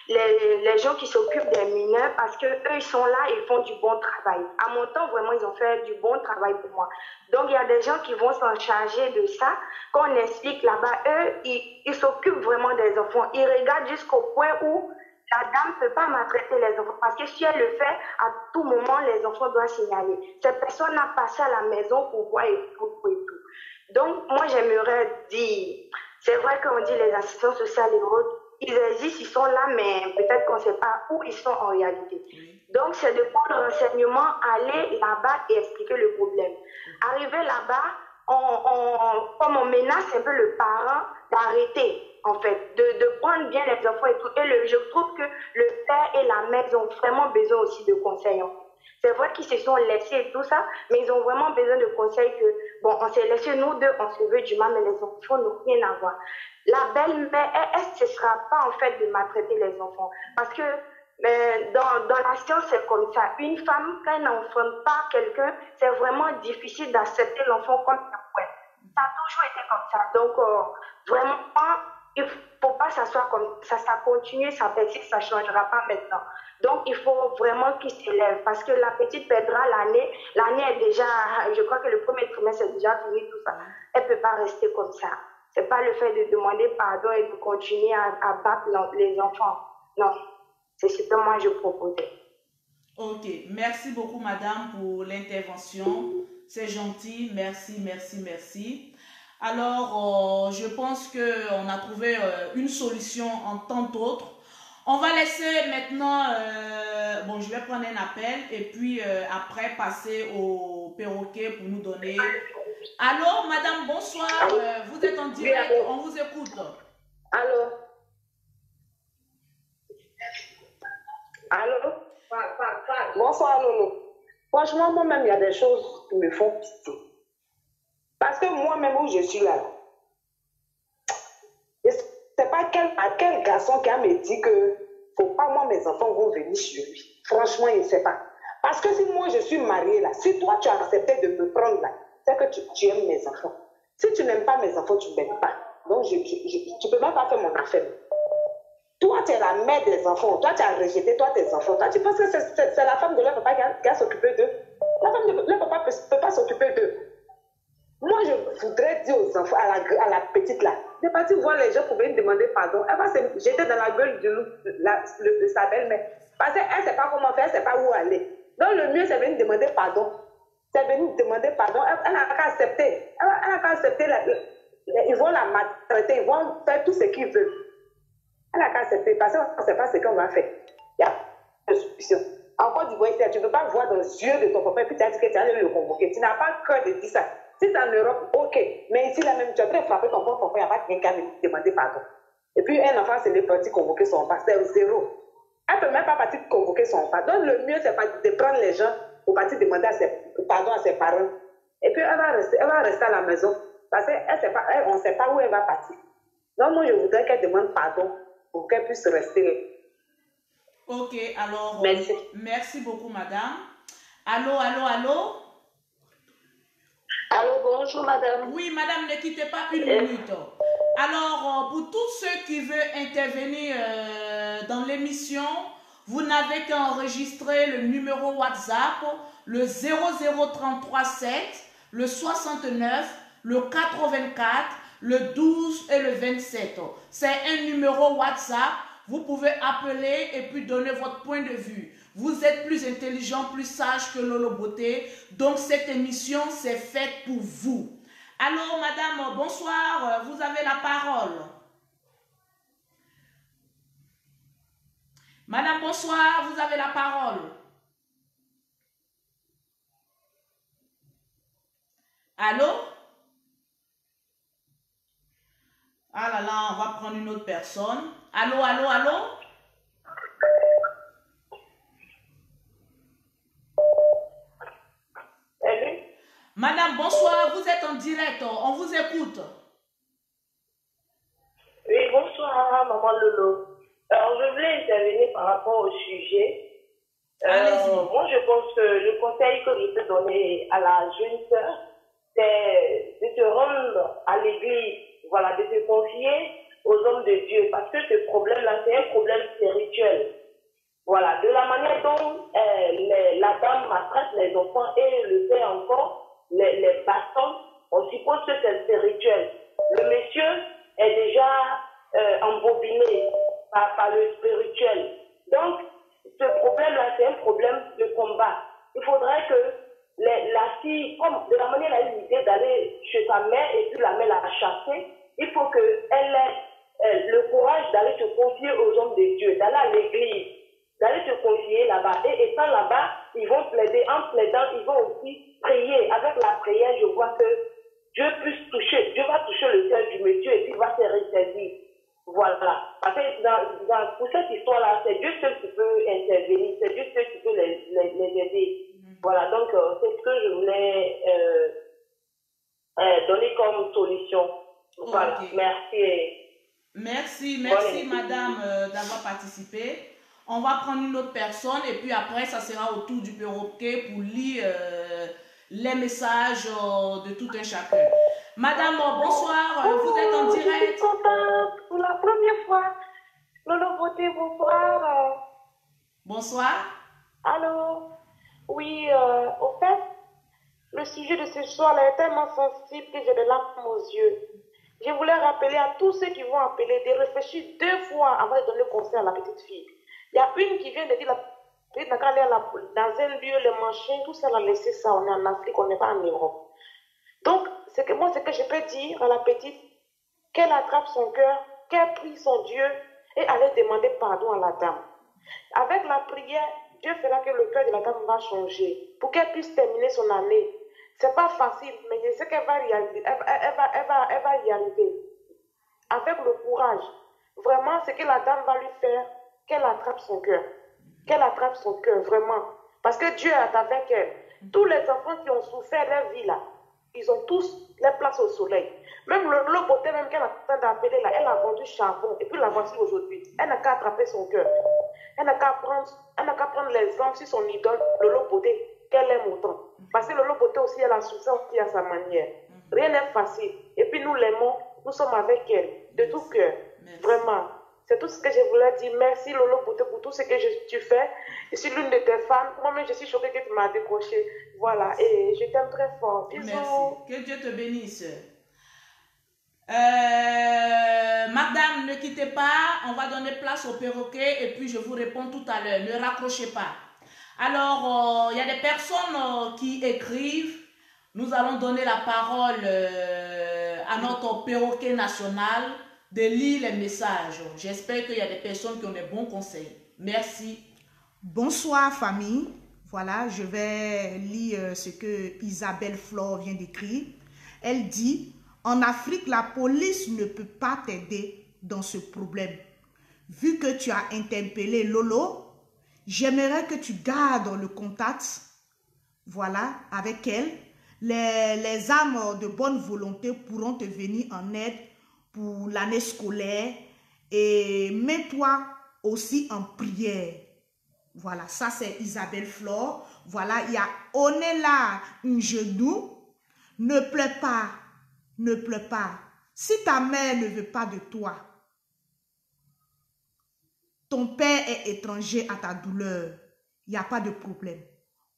les gens qui s'occupent des mineurs, parce que eux ils sont là, ils font du bon travail. À mon temps, vraiment, ils ont fait du bon travail pour moi. Donc, il y a des gens qui vont s'en charger de ça. Quand on explique là-bas, eux, ils s'occupent vraiment des enfants. Ils regardent jusqu'au point où la dame ne peut pas maltraiter les enfants, parce que si elle le fait, à tout moment, les enfants doivent signaler. Cette personne a passé à la maison pour voir et tout. Donc, moi, j'aimerais dire, c'est vrai qu'on dit les assistants sociaux et autres, ils existent, ils sont là, mais peut-être qu'on ne sait pas où ils sont en réalité. Donc, c'est de prendre renseignement, aller là-bas et expliquer le problème. Arriver là-bas, comme on menace un peu le parent d'arrêter, en fait, de prendre bien les enfants et tout. Et je trouve que le père et la mère ont vraiment besoin aussi de conseils. C'est vrai qu'ils se sont laissés et tout ça, mais ils ont vraiment besoin de conseils que, bon, on s'est laissé, nous deux, on se veut du mal, mais les enfants n'ont rien à voir. La belle-mère, elle ne cessera pas, en fait, de maltraiter les enfants. Parce que dans la science, c'est comme ça. Une femme, quand elle n'enfante pas quelqu'un, c'est vraiment difficile d'accepter l'enfant comme ça. Ouais. Ça a toujours été comme ça. Donc, vraiment, il ne faut pas s'asseoir comme ça. Ça continue, ça persiste, ça ne changera pas maintenant. Donc, il faut vraiment qu'il s'élève parce que la petite perdra l'année. L'année est déjà, je crois que le premier trimestre est déjà fini, tout ça. Elle ne peut pas rester comme ça. Ce n'est pas le fait de demander pardon et de continuer à battre les enfants. Non, c'est ce que moi je proposais. Ok, merci beaucoup madame pour l'intervention. C'est gentil, merci, merci, merci. Alors, je pense qu'on a trouvé une solution en tant d'autres. On va laisser maintenant, bon, je vais prendre un appel et puis après passer au perroquet pour nous donner. Allô, madame, bonsoir. Vous êtes en direct, on vous écoute. Allô? Allô? Bonsoir, Lolo. Franchement, moi-même, il y a des choses qui me font pitié. Parce que moi-même, où je suis là, je ne sais pas quel garçon qui a me dit que faut pas, moi, mes enfants vont venir chez lui. Franchement, il ne sait pas. Parce que si moi, je suis mariée là, si toi, tu as accepté de me prendre là, c'est que tu aimes mes enfants. Si tu n'aimes pas mes enfants, tu ne m'aimes pas. Donc, tu ne peux même pas faire mon affaire. Toi, tu es la mère des enfants. Toi, tu as rejeté, toi, tes enfants. Toi, tu penses que c'est la femme de leur papa qui a s'occuper d'eux. La femme de leur papa ne peut pas s'occuper d'eux. Moi, je voudrais dire aux enfants, à la petite là, de partir voir les gens pour venir demander pardon. Elle va se jeter dans la gueule de sa belle-mère. Parce qu'elle ne sait pas comment faire, elle ne sait pas où aller. Donc, le mieux, c'est venir demander pardon. C'est venir demander pardon. Elle n'a qu'à accepter. Elle n'a qu'à accepter. Ils vont la maltraiter. Ils vont faire tout ce qu'ils veulent. Elle n'a qu'à accepter. Parce qu'on ne sait pas ce qu'on va faire. Il y a de solution. En Côte d'Ivoire, tu ne peux pas voir dans les yeux de ton papa et puis tu as dit que tu allais le convoquer. Tu n'as pas le cœur de dire ça. Si c'est en Europe, ok. Mais ici, là même, tu as très frappé ton propre enfant, il n'y a pas quelqu'un qui va demander pardon. Et puis, un enfant, c'est parti convoquer son père. C'est zéro. Elle ne peut même pas partir convoquer son père. Donc, le mieux, c'est de prendre les gens pour partir demander pardon à ses parents. Et puis, elle va rester à la maison. Parce qu'on ne sait pas où elle va partir. Donc, moi, je voudrais qu'elle demande pardon pour qu'elle puisse rester. Ok, alors, merci beaucoup, madame. Allô? Allô, bonjour, madame. Oui, madame, ne quittez pas une minute. Alors, pour tous ceux qui veulent intervenir dans l'émission, vous n'avez qu'à enregistrer le numéro WhatsApp, le 00337, le 69, le 84, le 12 et le 27. C'est un numéro WhatsApp. Vous pouvez appeler et puis donner votre point de vue. Vous êtes plus intelligent, plus sage que Lolo Beauté. Donc, cette émission, c'est faite pour vous. Allô, madame, bonsoir. Vous avez la parole. Madame, bonsoir. Vous avez la parole. Allô? Ah là là, on va prendre une autre personne. Allô? Madame, bonsoir, vous êtes en direct, on vous écoute. Oui, bonsoir, maman Lolo. Alors, je voulais intervenir par rapport au sujet. Moi, je pense que le conseil que je peux donner à la jeune sœur, c'est de se rendre à l'église, voilà, de se confier aux hommes de Dieu, parce que ce problème-là, c'est un problème spirituel. Voilà, de la manière dont la dame maltraite les enfants et le fait encore, les bâtons, on suppose que c'est spirituel. Le monsieur est déjà embobiné par le spirituel. Donc, ce problème-là, c'est un problème de combat. Il faudrait que la fille, comme de la manière elle a eu l'idée d'aller chez sa mère et puis la mère l'a chassée, il faut qu'elle ait le courage d'aller se confier aux hommes de Dieu, d'aller à l'église, d'aller se confier là-bas. Et étant là-bas, ils vont plaider. En plaidant, ils vont aussi prier. Avec la prière, je vois que Dieu va toucher le cœur du monsieur et puis il va se ressaisir. Voilà. Parce que pour cette histoire-là, c'est Dieu seul qui peut intervenir. C'est juste que tu peux les aider. Voilà, donc c'est ce que je voulais donner comme solution. Voilà, merci. Merci, madame, d'avoir participé. On va prendre une autre personne et puis après, ça sera au tour du perroquet pour lire les messages de tout un chacun. Madame, bonsoir, vous êtes en direct. Je suis contente pour la première fois. Lolo Beauté, bonsoir. Bonsoir. Allô? Oui, au fait, le sujet de ce soir là est tellement sensible que j'ai des larmes aux yeux. Je voulais rappeler à tous ceux qui vont appeler de réfléchir 2 fois avant de donner conseil à la petite fille. Il y a une qui vient de dire la petite n'a qu'à aller dans un lieu, les machins, tout ça, elle a laissé ça. On est en Afrique, on n'est pas en Europe. Donc, ce que je peux dire à la petite, qu'elle attrape son cœur, qu'elle prie son Dieu et allait demander pardon à la dame. Avec la prière, Dieu fera que le cœur de la dame va changer pour qu'elle puisse terminer son année. C'est pas facile, mais je sais qu'elle va y arriver. Elle va y arriver. Avec le courage. Vraiment, ce que la dame va lui faire, qu'elle attrape son cœur. Qu'elle attrape son cœur, vraiment. Parce que Dieu est avec elle. Tous les enfants qui ont souffert leur vie là, ils ont tous les places au soleil. Même le beauté même qu'elle a tenté d'appeler là, elle a vendu charbon. Et puis la voici aujourd'hui. Elle n'a qu'à attraper son cœur. Elle n'a qu'à prendre l'exemple sur son idole, le beauté, qu'elle aime autant. Parce que le beauté aussi, elle a souffert aussi à sa manière. Rien n'est facile. Et puis nous l'aimons, nous sommes avec elle, de tout cœur. Vraiment. C'est tout ce que je voulais dire. Merci Lolo pour tout ce que tu fais. Je suis l'une de tes fans. Moi-même, je suis choquée que tu m'as décroché. Voilà. Et je t'aime très fort. Bisous. Merci. Que Dieu te bénisse. Madame, ne quittez pas. On va donner place au perroquet et puis je vous réponds tout à l'heure. Ne raccrochez pas. Alors, il y a des personnes qui écrivent. Nous allons donner la parole à notre perroquet national de lire les messages. J'espère qu'il y a des personnes qui ont des bons conseils. Merci. Bonsoir famille. Voilà, je vais lire ce que Isabelle Flore vient d'écrire. Elle dit, en Afrique, la police ne peut pas t'aider dans ce problème. Vu que tu as interpellé Lolo, j'aimerais que tu gardes le contact, voilà, avec elle. Les âmes de bonne volonté pourront te venir en aide pour l'année scolaire et mets-toi aussi en prière. Voilà, ça c'est Isabelle Flore. Voilà, il y a Onela Ngenou. Ne pleure pas, ne pleure pas. Si ta mère ne veut pas de toi, ton père est étranger à ta douleur, il n'y a pas de problème.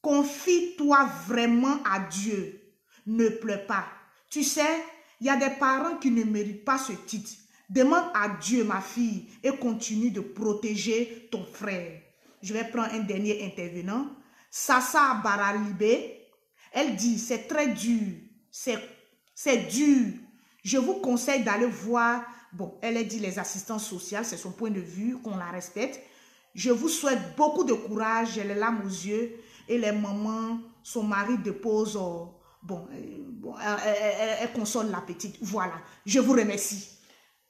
Confie-toi vraiment à Dieu. Ne pleure pas. Tu sais, il y a des parents qui ne méritent pas ce titre. Demande à Dieu, ma fille, et continue de protéger ton frère. Je vais prendre un dernier intervenant. Sassa Baralibé, elle dit, c'est très dur. C'est dur. Je vous conseille d'aller voir, bon, elle a dit les assistants sociaux, c'est son point de vue, qu'on la respecte. Je vous souhaite beaucoup de courage, j'ai les larmes aux yeux, et les mamans, son mari dépose, elle console la petite. Voilà, je vous remercie.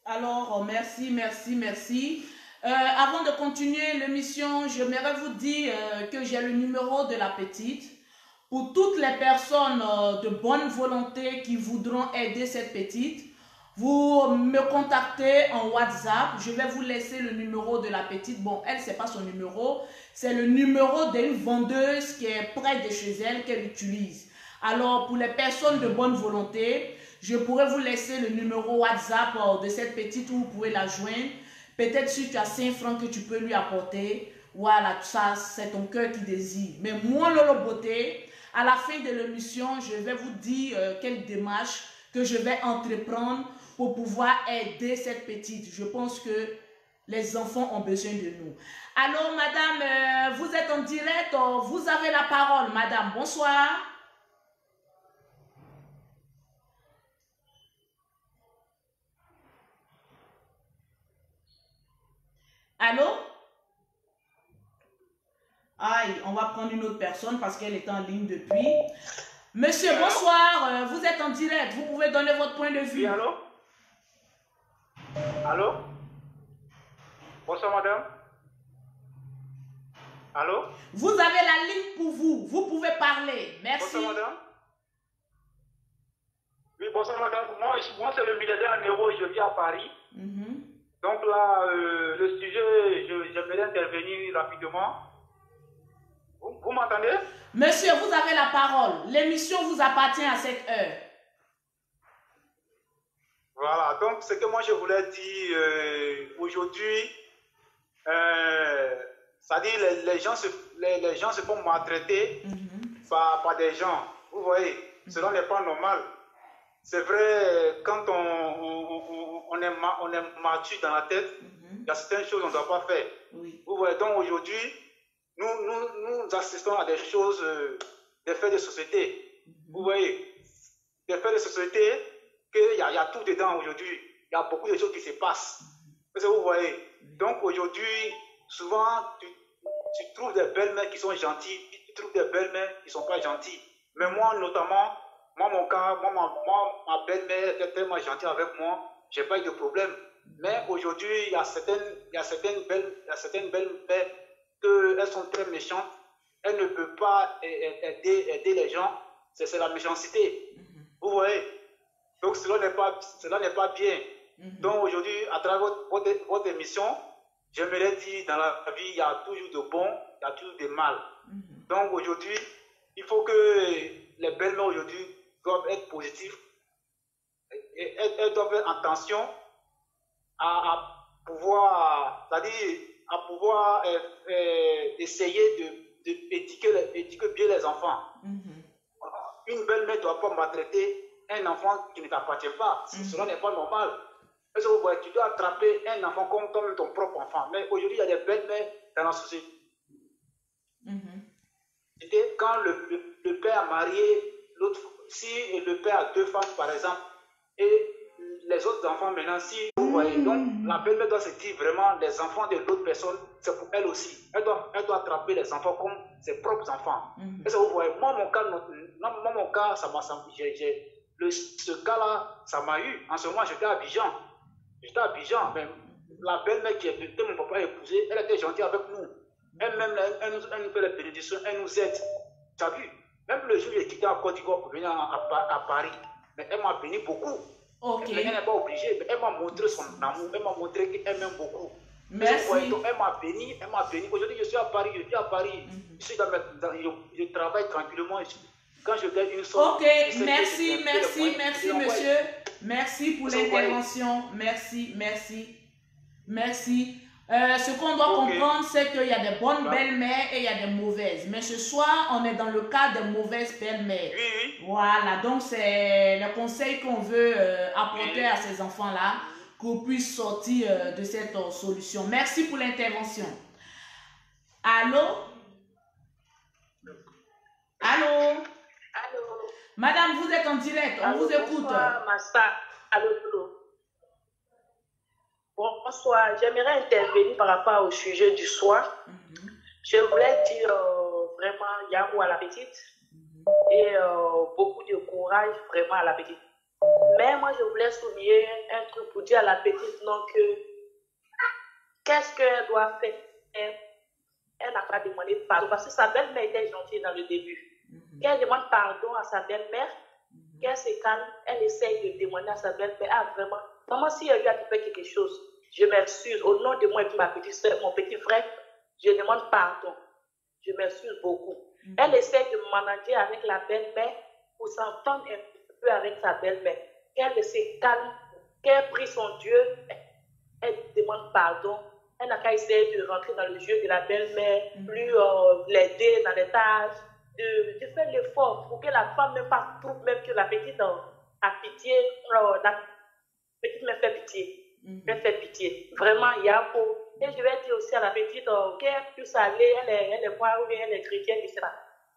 Alors, merci. Avant de continuer l'émission, j'aimerais vous dire que j'ai le numéro de la petite. Pour toutes les personnes de bonne volonté qui voudront aider cette petite, vous me contactez en WhatsApp. Je vais vous laisser le numéro de la petite. Bon, elle, c'est pas son numéro. C'est le numéro d'une vendeuse qui est près de chez elle qu'elle utilise. Alors, pour les personnes de bonne volonté, je pourrais vous laisser le numéro WhatsApp de cette petite où vous pouvez la joindre. Peut-être si tu as 5 francs que tu peux lui apporter. Voilà, ça, c'est ton cœur qui désire. Mais moi, Lolo Beauté, à la fin de l'émission, je vais vous dire quelle démarche que je vais entreprendre pour pouvoir aider cette petite. Je pense que les enfants ont besoin de nous. Alors, madame, vous êtes en direct. Vous avez la parole, madame. Bonsoir. Allô? Aïe, on va prendre une autre personne parce qu'elle est en ligne depuis. Monsieur, bonsoir. Vous êtes en direct. Vous pouvez donner votre point de vue. Oui, allô? Allô? Bonsoir, madame. Allô? Vous avez la ligne pour vous. Vous pouvez parler. Merci. Bonsoir, madame. Oui, bonsoir, madame. Moi c'est le milliardaire en euros. Je vis à Paris. Donc là, le sujet, j'aimerais intervenir rapidement. Vous m'entendez? Monsieur, vous avez la parole. L'émission vous appartient à cette heure. Voilà, donc ce que moi je voulais dire aujourd'hui, c'est-à-dire les gens se font maltraiter par des gens. Vous voyez, cela n'est pas normal. C'est vrai, quand on est mature dans la tête, il y a certaines choses qu'on ne doit pas faire. Oui. Vous voyez, donc aujourd'hui, nous assistons à des choses, des faits de société. Vous voyez, des faits de société, qu'il y a tout dedans aujourd'hui. Il y a beaucoup de choses qui se passent. Vous voyez, donc aujourd'hui, souvent, tu trouves des belles-mères qui sont gentilles, tu trouves des belles-mères qui ne sont pas gentilles. Mais moi, notamment, ma belle-mère était tellement gentille avec moi, je n'ai pas eu de problème. Mais aujourd'hui, il y a certaines belles-mères qu'elles sont très méchantes. Elles ne peuvent pas aider les gens. C'est la méchanceté. Vous voyez? Donc, cela n'est pas bien. Donc, aujourd'hui, à travers votre émission, j'aimerais dire, dans la vie, il y a toujours de bon, il y a toujours de mal. Donc, aujourd'hui, il faut que les belles-mères aujourd'hui doivent être positives. Elles doivent être en tension à pouvoir, c'est-à-dire à pouvoir essayer d'éduquer bien les enfants. Une belle-mère ne doit pas maltraiter un enfant qui ne t'appartient pas. Cela n'est pas normal. Parce que vous voyez, tu dois attraper un enfant comme ton propre enfant. Mais aujourd'hui, il y a des belles-mères dans la société. Quand le père a marié l'autre, si le père a 2 femmes, par exemple, et les autres enfants maintenant, si vous voyez, donc la belle-mère doit se dire vraiment, les enfants de l'autre personne, c'est pour elle aussi. Elle doit attraper les enfants comme ses propres enfants. Parce que vous voyez, moi, mon cas, ce cas-là, ça m'a eu. En ce moment, j'étais à Abidjan. Mais la belle-mère que mon papa a épousée, elle était gentille avec nous. Elle-même, elle nous fait les bénédictions, elle nous aide. Tu as vu? Même le jour où j'ai quitté en Côte d'Ivoire pour venir à Paris, mais elle m'a béni beaucoup. Okay. Elle n'est pas obligée, mais elle m'a montré son amour, elle m'a montré qu'elle m'aime beaucoup. Merci. Donc, elle m'a béni. Aujourd'hui, je suis à Paris, je vis à Paris. Je travaille tranquillement. Quand je gagne une somme. Ok, merci, monsieur. Merci pour l'intervention. Merci. Ce qu'on doit comprendre, c'est qu'il y a des bonnes belles-mères et il y a des mauvaises. Mais ce soir, on est dans le cas des mauvaises belles-mères. Oui. Voilà, donc c'est le conseil qu'on veut apporter à ces enfants-là, qu'on puisse sortir de cette solution. Merci pour l'intervention. Allô? Madame, vous êtes en direct, on vous écoute. Bonsoir, Massa. Allô. Bonsoir, j'aimerais intervenir par rapport au sujet du soir. Je voulais dire vraiment Yahoo à la petite et beaucoup de courage vraiment à la petite. Mais moi, je voulais souligner un truc pour dire à la petite non que qu'est-ce qu'elle doit faire? Elle n'a pas demandé pardon parce que sa belle-mère était gentille dans le début. Qu'elle demande pardon à sa belle-mère, qu'elle se calme, elle essaye de demander à sa belle-mère, ah vraiment, maman, si elle lui a fait quelque chose, je m'excuse au nom de moi et de ma petite soeur, mon petit frère, je demande pardon. Je m'excuse beaucoup. Elle essaie de manager avec la belle-mère pour s'entendre un peu avec sa belle-mère. Qu'elle se calme, qu'elle prie son Dieu, elle demande pardon. Elle n'a qu'à essayer de rentrer dans le jeu de la belle-mère, plus l'aider dans les tâches, de faire l'effort pour que la femme ne pas trouve même que la petite a pitié, la petite me fait pitié. Elle fait pitié. Vraiment, il y a pour. Et je vais dire aussi à la petite qu'elle puisse aller, elle est moire ou bien elle est chrétienne, etc.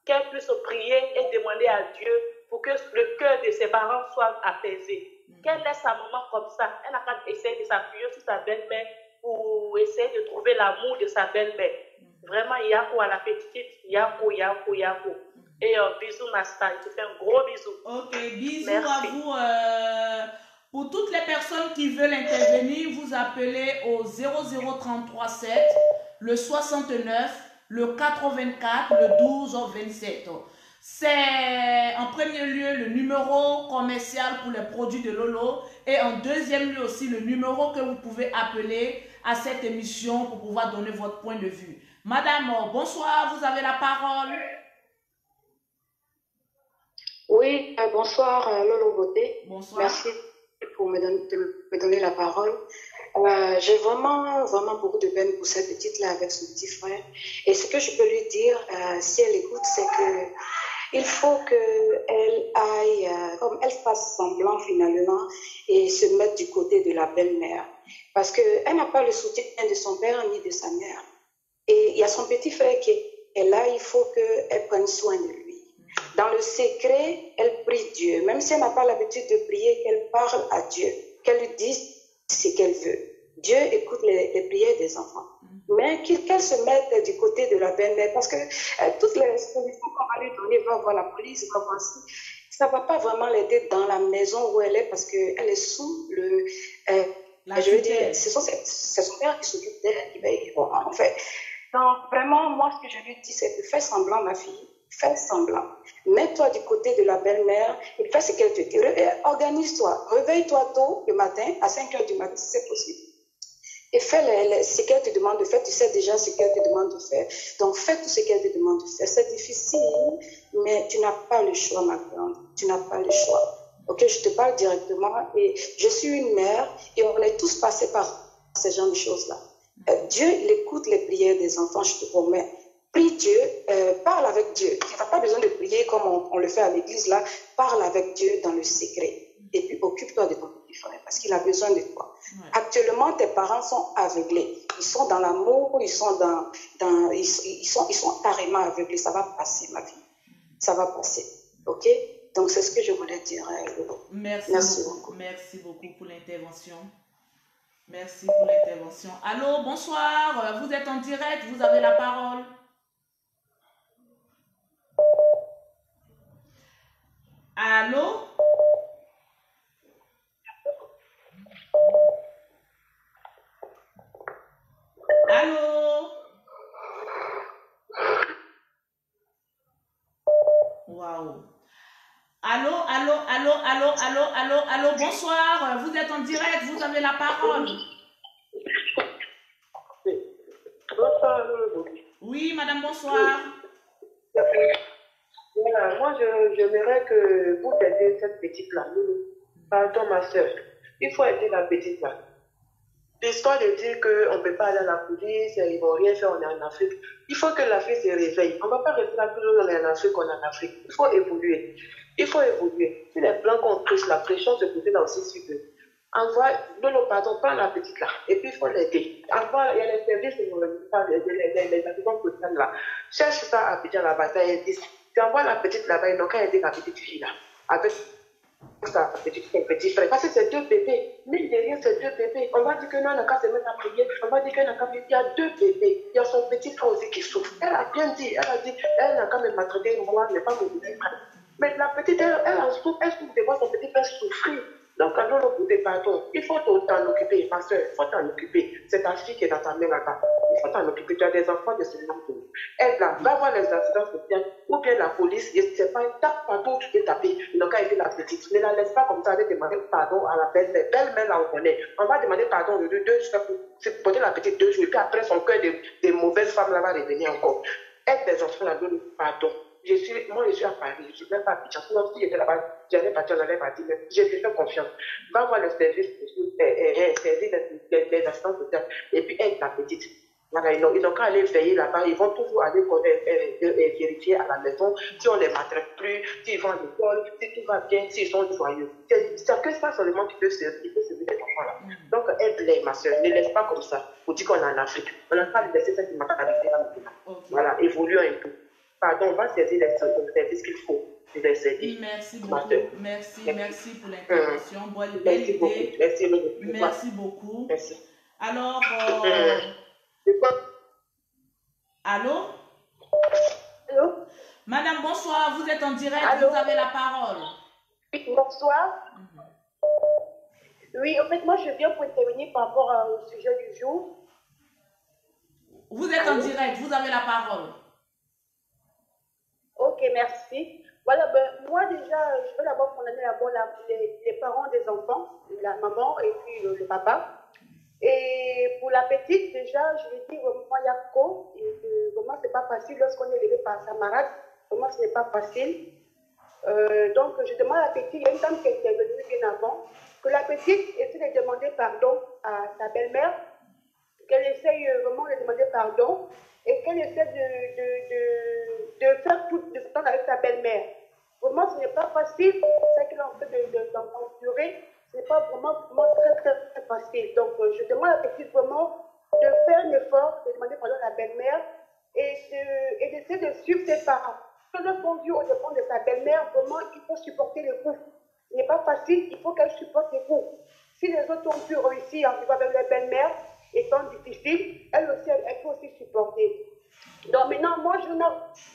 Qu'elle puisse prier et demander à Dieu pour que le cœur de ses parents soit apaisé. Qu'elle laisse sa maman comme ça. Elle n'a qu'à essayer de s'appuyer sur sa belle-mère pour essayer de trouver l'amour de sa belle-mère. Vraiment, il y a pour à la petite, il y a pour. Et bisous, Masta. Je te fais un gros bisou. Ok, bisous. Merci. À vous. Pour toutes les personnes qui veulent intervenir, vous appelez au 00337, le 69, le 424, le 12 27. C'est en premier lieu le numéro commercial pour les produits de Lolo et en deuxième lieu aussi le numéro que vous pouvez appeler à cette émission pour pouvoir donner votre point de vue. Madame, bonsoir, vous avez la parole. Oui, bonsoir Lolo Beauté. Bonsoir. Merci pour me donner la parole. J'ai vraiment beaucoup de peine pour cette petite-là avec son petit frère. Et ce que je peux lui dire, si elle écoute, c'est que il faut qu'elle aille, comme elle fasse semblant finalement, et se mette du côté de la belle-mère. Parce qu'elle n'a pas le soutien de son père ni de sa mère. Et il y a son petit frère qui est là, il faut qu'elle prenne soin de lui. Dans le secret, elle prie Dieu. Même si elle n'a pas l'habitude de prier, qu'elle parle à Dieu, qu'elle lui dise ce qu'elle veut. Dieu écoute les prières des enfants. Mais qu'elle se mette du côté de la belle-mère, parce que toutes les solutions qu'on va lui donner, va voir la police, va voir ça ne va pas vraiment l'aider dans la maison où elle est, parce qu'elle est sous le... je veux dire, c'est son père qui s'occupe d'elle. Bon, en fait. Donc, vraiment, moi, ce que je lui dis, c'est de faire semblant, ma fille. Fais semblant. Mets-toi du côté de la belle-mère et fais ce qu'elle te dit. Organise-toi. Réveille-toi tôt le matin, à 5 h du matin, si c'est possible. Et fais ce qu'elle te demande de faire. Tu sais déjà ce qu'elle te demande de faire. Donc, fais tout ce qu'elle te demande de faire. C'est difficile, mais tu n'as pas le choix, ma grande. Tu n'as pas le choix. Ok, je te parle directement. Et je suis une mère et on est tous passés par ce genre de choses-là. Dieu, il écoute les prières des enfants, je te promets. Prie Dieu, parle avec Dieu. Tu n'as pas besoin de prier comme on le fait à l'église là. Parle avec Dieu dans le secret. Et puis occupe-toi de ton petit frère parce qu'il a besoin de toi. Ouais. Actuellement, tes parents sont aveuglés. Ils sont dans l'amour, ils sont ils sont carrément aveuglés. Ça va passer, ma vie. Ça va passer. Ok? Donc c'est ce que je voulais dire. Merci beaucoup. Merci beaucoup pour l'intervention. Merci pour l'intervention. Allô, bonsoir. Vous êtes en direct, vous avez la parole. Allô? Allô? Waouh. Allô, bonsoir. Vous êtes en direct, vous avez la parole. Bonsoir. Oui, madame, bonsoir. Voilà, moi, j'aimerais que vous aidiez cette petite-là. Pardon, ma soeur. Il faut aider la petite-là. L'histoire de dire qu'on ne peut pas aller à la police, ils ne vont rien faire, on est en Afrique. Il faut que l'Afrique se réveille. On ne va pas rester là toujours, on est en Afrique, on est en Afrique. Il faut évoluer. Il faut évoluer. Si les plans qu'on triche, la pression se poser là aussi sur eux. Envoie, non, pardon, pas la petite là. Et puis il faut l'aider. Envoie, il y a les services, les assistants sociaux là. Cherche ça à Abidjan là-bas, ça existe. Tu envoies la petite là-bas, ils n'ont qu'à aider la petite fille là. Avec sa petit frère. Parce que c'est deux bébés. Mine de rien, c'est deux bébés. On va dire que nous, on n'a qu'à se mettre à prier. On va dire qu'elle n'a qu'à prier. Il y a deux bébés. Il y a son petit frère aussi qui souffre. Elle a bien dit, elle a dit, elle n'a qu'à me maltraiter, moi, mais pas mon petit frère. Mais la petite, elle souffre de voir son petit frère souffrir. Donc, quand on ne pardon, il faut t'en occuper, ma soeur, il faut t'en occuper. C'est ta fille qui est dans ta main là-bas. Il faut t'en occuper. Tu as des enfants de ce nom. Aide-la, va voir les assistants sociaux ou bien la police. Je ne sais pas, tape partout où tu peux taper. Ils n'ont qu'à aider la petite. Ne la laisse pas comme ça, aller demander pardon à la belle-mère. Belle-mère, là, on connaît. On va demander pardon de 2 jours, c'est porter la petite 2 jours. Et puis après, son cœur des mauvaises femmes là va revenir encore. Aide les enfants là, donne pardon. Moi, je suis à Paris, je ne suis même pas à Abidjan. Sinon, si j'étais là-bas, j'allais partir, mais j'ai fait confiance. Va voir le service, les assistants sociaux, et puis aide la petite. Voilà, ils n'ont qu'à aller veiller là-bas, ils vont toujours aller vérifier à la maison si on ne les maltraite plus, s'ils vont à l'école, si tout va bien, s'ils sont joyeux. C'est que ça seulement qui peut servir les enfants-là. Donc, aide-les, ma soeur, ne laisse pas comme ça, pour dire qu'on est en Afrique. On n'a pas laissé cette mentalité là maintenant. Voilà, évoluons un peu. Pardon, on va saisir les services qu'il faut. Merci beaucoup. Merci pour l'intervention. Merci beaucoup. Merci beaucoup. Merci. Alors, allô? Allô? Madame, bonsoir. Vous êtes en direct. Allô? Vous avez la parole. Bonsoir. Oui, en fait, moi, je viens pour intervenir par rapport au sujet du jour. Vous êtes en direct, vous avez la parole. Ok, merci. Voilà, ben, moi déjà, je veux d'abord condamner les parents des enfants, la maman et puis le papa. Et pour la petite, déjà, je vais dire, moi, il y a quoi, vraiment, c'est pas facile lorsqu'on est élevé par sa marade. Vraiment, ce n'est pas facile. Donc, je demande à la petite, il y a une dame qui est venue bien avant, que la petite essaie de demander pardon à sa belle-mère, qu'elle essaye vraiment de demander pardon et qu'elle essaie de faire tout de temps avec sa belle-mère. Vraiment, ce n'est pas facile, c'est qu'elle est en train d'endurer, ce n'est pas vraiment très facile. Donc, je demande à la petite vraiment de faire un effort, de demander pardon à la belle-mère et d'essayer de suivre ses parents. Lorsqu'on vit au dépend de sa belle-mère, vraiment, il faut supporter les coups. Ce n'est pas facile, il faut qu'elle supporte les coups. Si les autres ont pu réussir en vivant avec leur belle-mère, étant difficile, elle aussi, elle peut aussi supporter. Donc maintenant, moi, je veux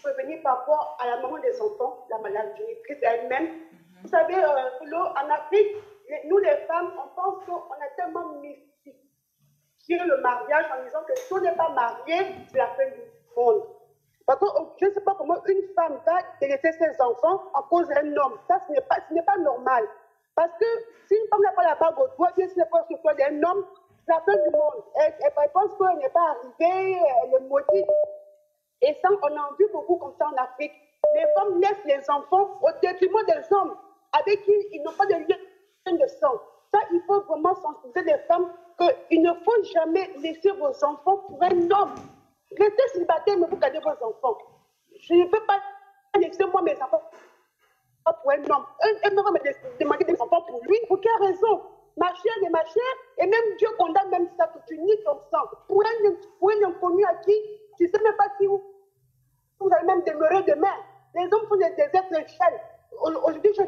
revenir par rapport à la maman des enfants, la génitrice elle-même. Vous savez, en Afrique, nous les femmes, on pense qu'on a tellement mystifié le mariage en disant que si on n'est pas marié, c'est la fin du monde. Parce que je ne sais pas comment une femme va délaisser ses enfants en cause d'un homme. Ça, ce n'est pas normal. Parce que si une femme n'a pas la bague au doigt, bien si elle n'est pas sur le toit d'un homme, c'est la fin du monde. Elle pense qu'elle n'est pas arrivée, elle est maudite. Et ça, on en vu beaucoup comme ça en Afrique. Les femmes laissent les enfants au détriment des hommes avec qui ils n'ont pas de lien de sang. Ça, il faut vraiment sensibiliser les femmes qu'il ne faut jamais laisser vos enfants pour un homme. Restez célibataire, mais vous gardez vos enfants. Je ne peux pas laisser moi mes enfants pour un homme. Un homme va me demander des enfants pour lui. Pour quelle raison? Ma chère et ma chère, et même Dieu condamne même ça, que tu nies ton sang. Pour un inconnu à qui tu ne sais même pas si vous allez même demeurer demain. Les hommes sont des êtres chers. Aujourd'hui, je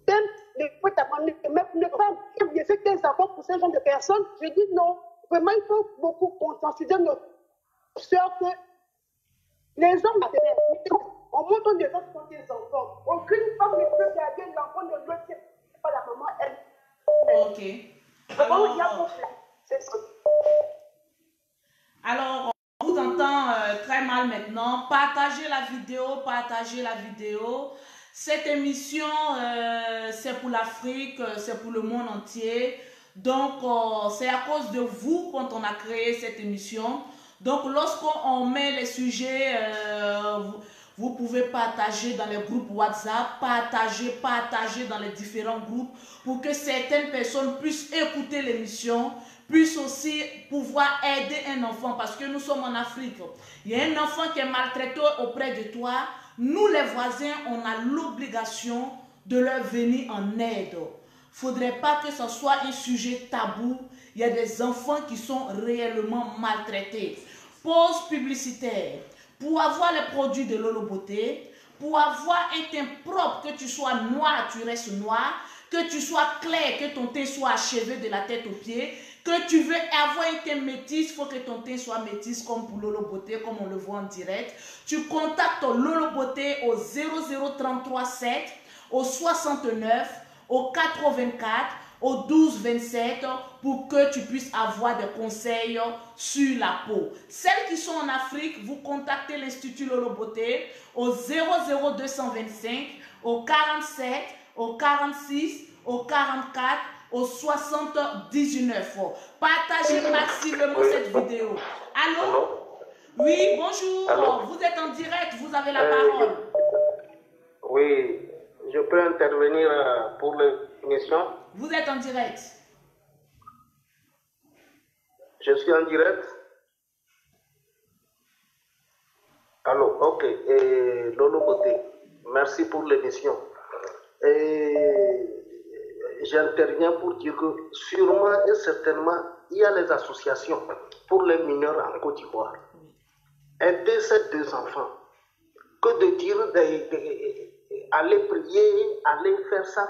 t'aime, les fois t'apprendre, mais pour ne pas laisser tes enfants pour ce genre de personnes, je dis non. Vraiment, il faut beaucoup conscientiser nos sœurs que les hommes, on montre des autres sont des enfants. Aucune femme ne peut garder l'enfant de l'autre, c'est pas la maman, elle. Ok. Alors, on vous entend très mal maintenant. Partagez la vidéo. Cette émission, c'est pour l'Afrique, c'est pour le monde entier. Donc, c'est à cause de vous quand on a créé cette émission. Donc, lorsqu'on met les sujets, vous pouvez partager dans les groupes WhatsApp, partager dans les différents groupes pour que certaines personnes puissent écouter l'émission, puissent aussi pouvoir aider un enfant parce que nous sommes en Afrique. Il y a un enfant qui est maltraité auprès de toi. Nous, les voisins, on a l'obligation de leur venir en aide. Il ne faudrait pas que ce soit un sujet tabou. Il y a des enfants qui sont réellement maltraités. Pause publicitaire. Pour avoir les produits de Lolo Beauté, pour avoir un teint propre, que tu sois noir, tu restes noir, que tu sois clair, que ton teint soit achevé de la tête aux pieds, que tu veux avoir un teint métis, il faut que ton teint soit métis comme pour Lolo Beauté, comme on le voit en direct. Tu contactes Lolo Beauté au 0033 7, au 69, au 424, au 1227 pour que tu puisses avoir des conseils sur la peau. Celles qui sont en Afrique, vous contactez l'Institut Lolo Beauté au 00225, au 47, au 46, au 44, au 79. Partagez massivement cette vidéo. Allô? Oui, bonjour. Allô? Vous êtes en direct, vous avez la parole. Oui, je peux intervenir pour l'émission? Vous êtes en direct. Je suis en direct. Allô, ok. Lolo Beauté, merci pour l'émission. J'interviens pour dire que sûrement et certainement, il y a les associations pour les mineurs en Côte d'Ivoire. Aider ces deux enfants. Que de dire aller prier, aller faire ça,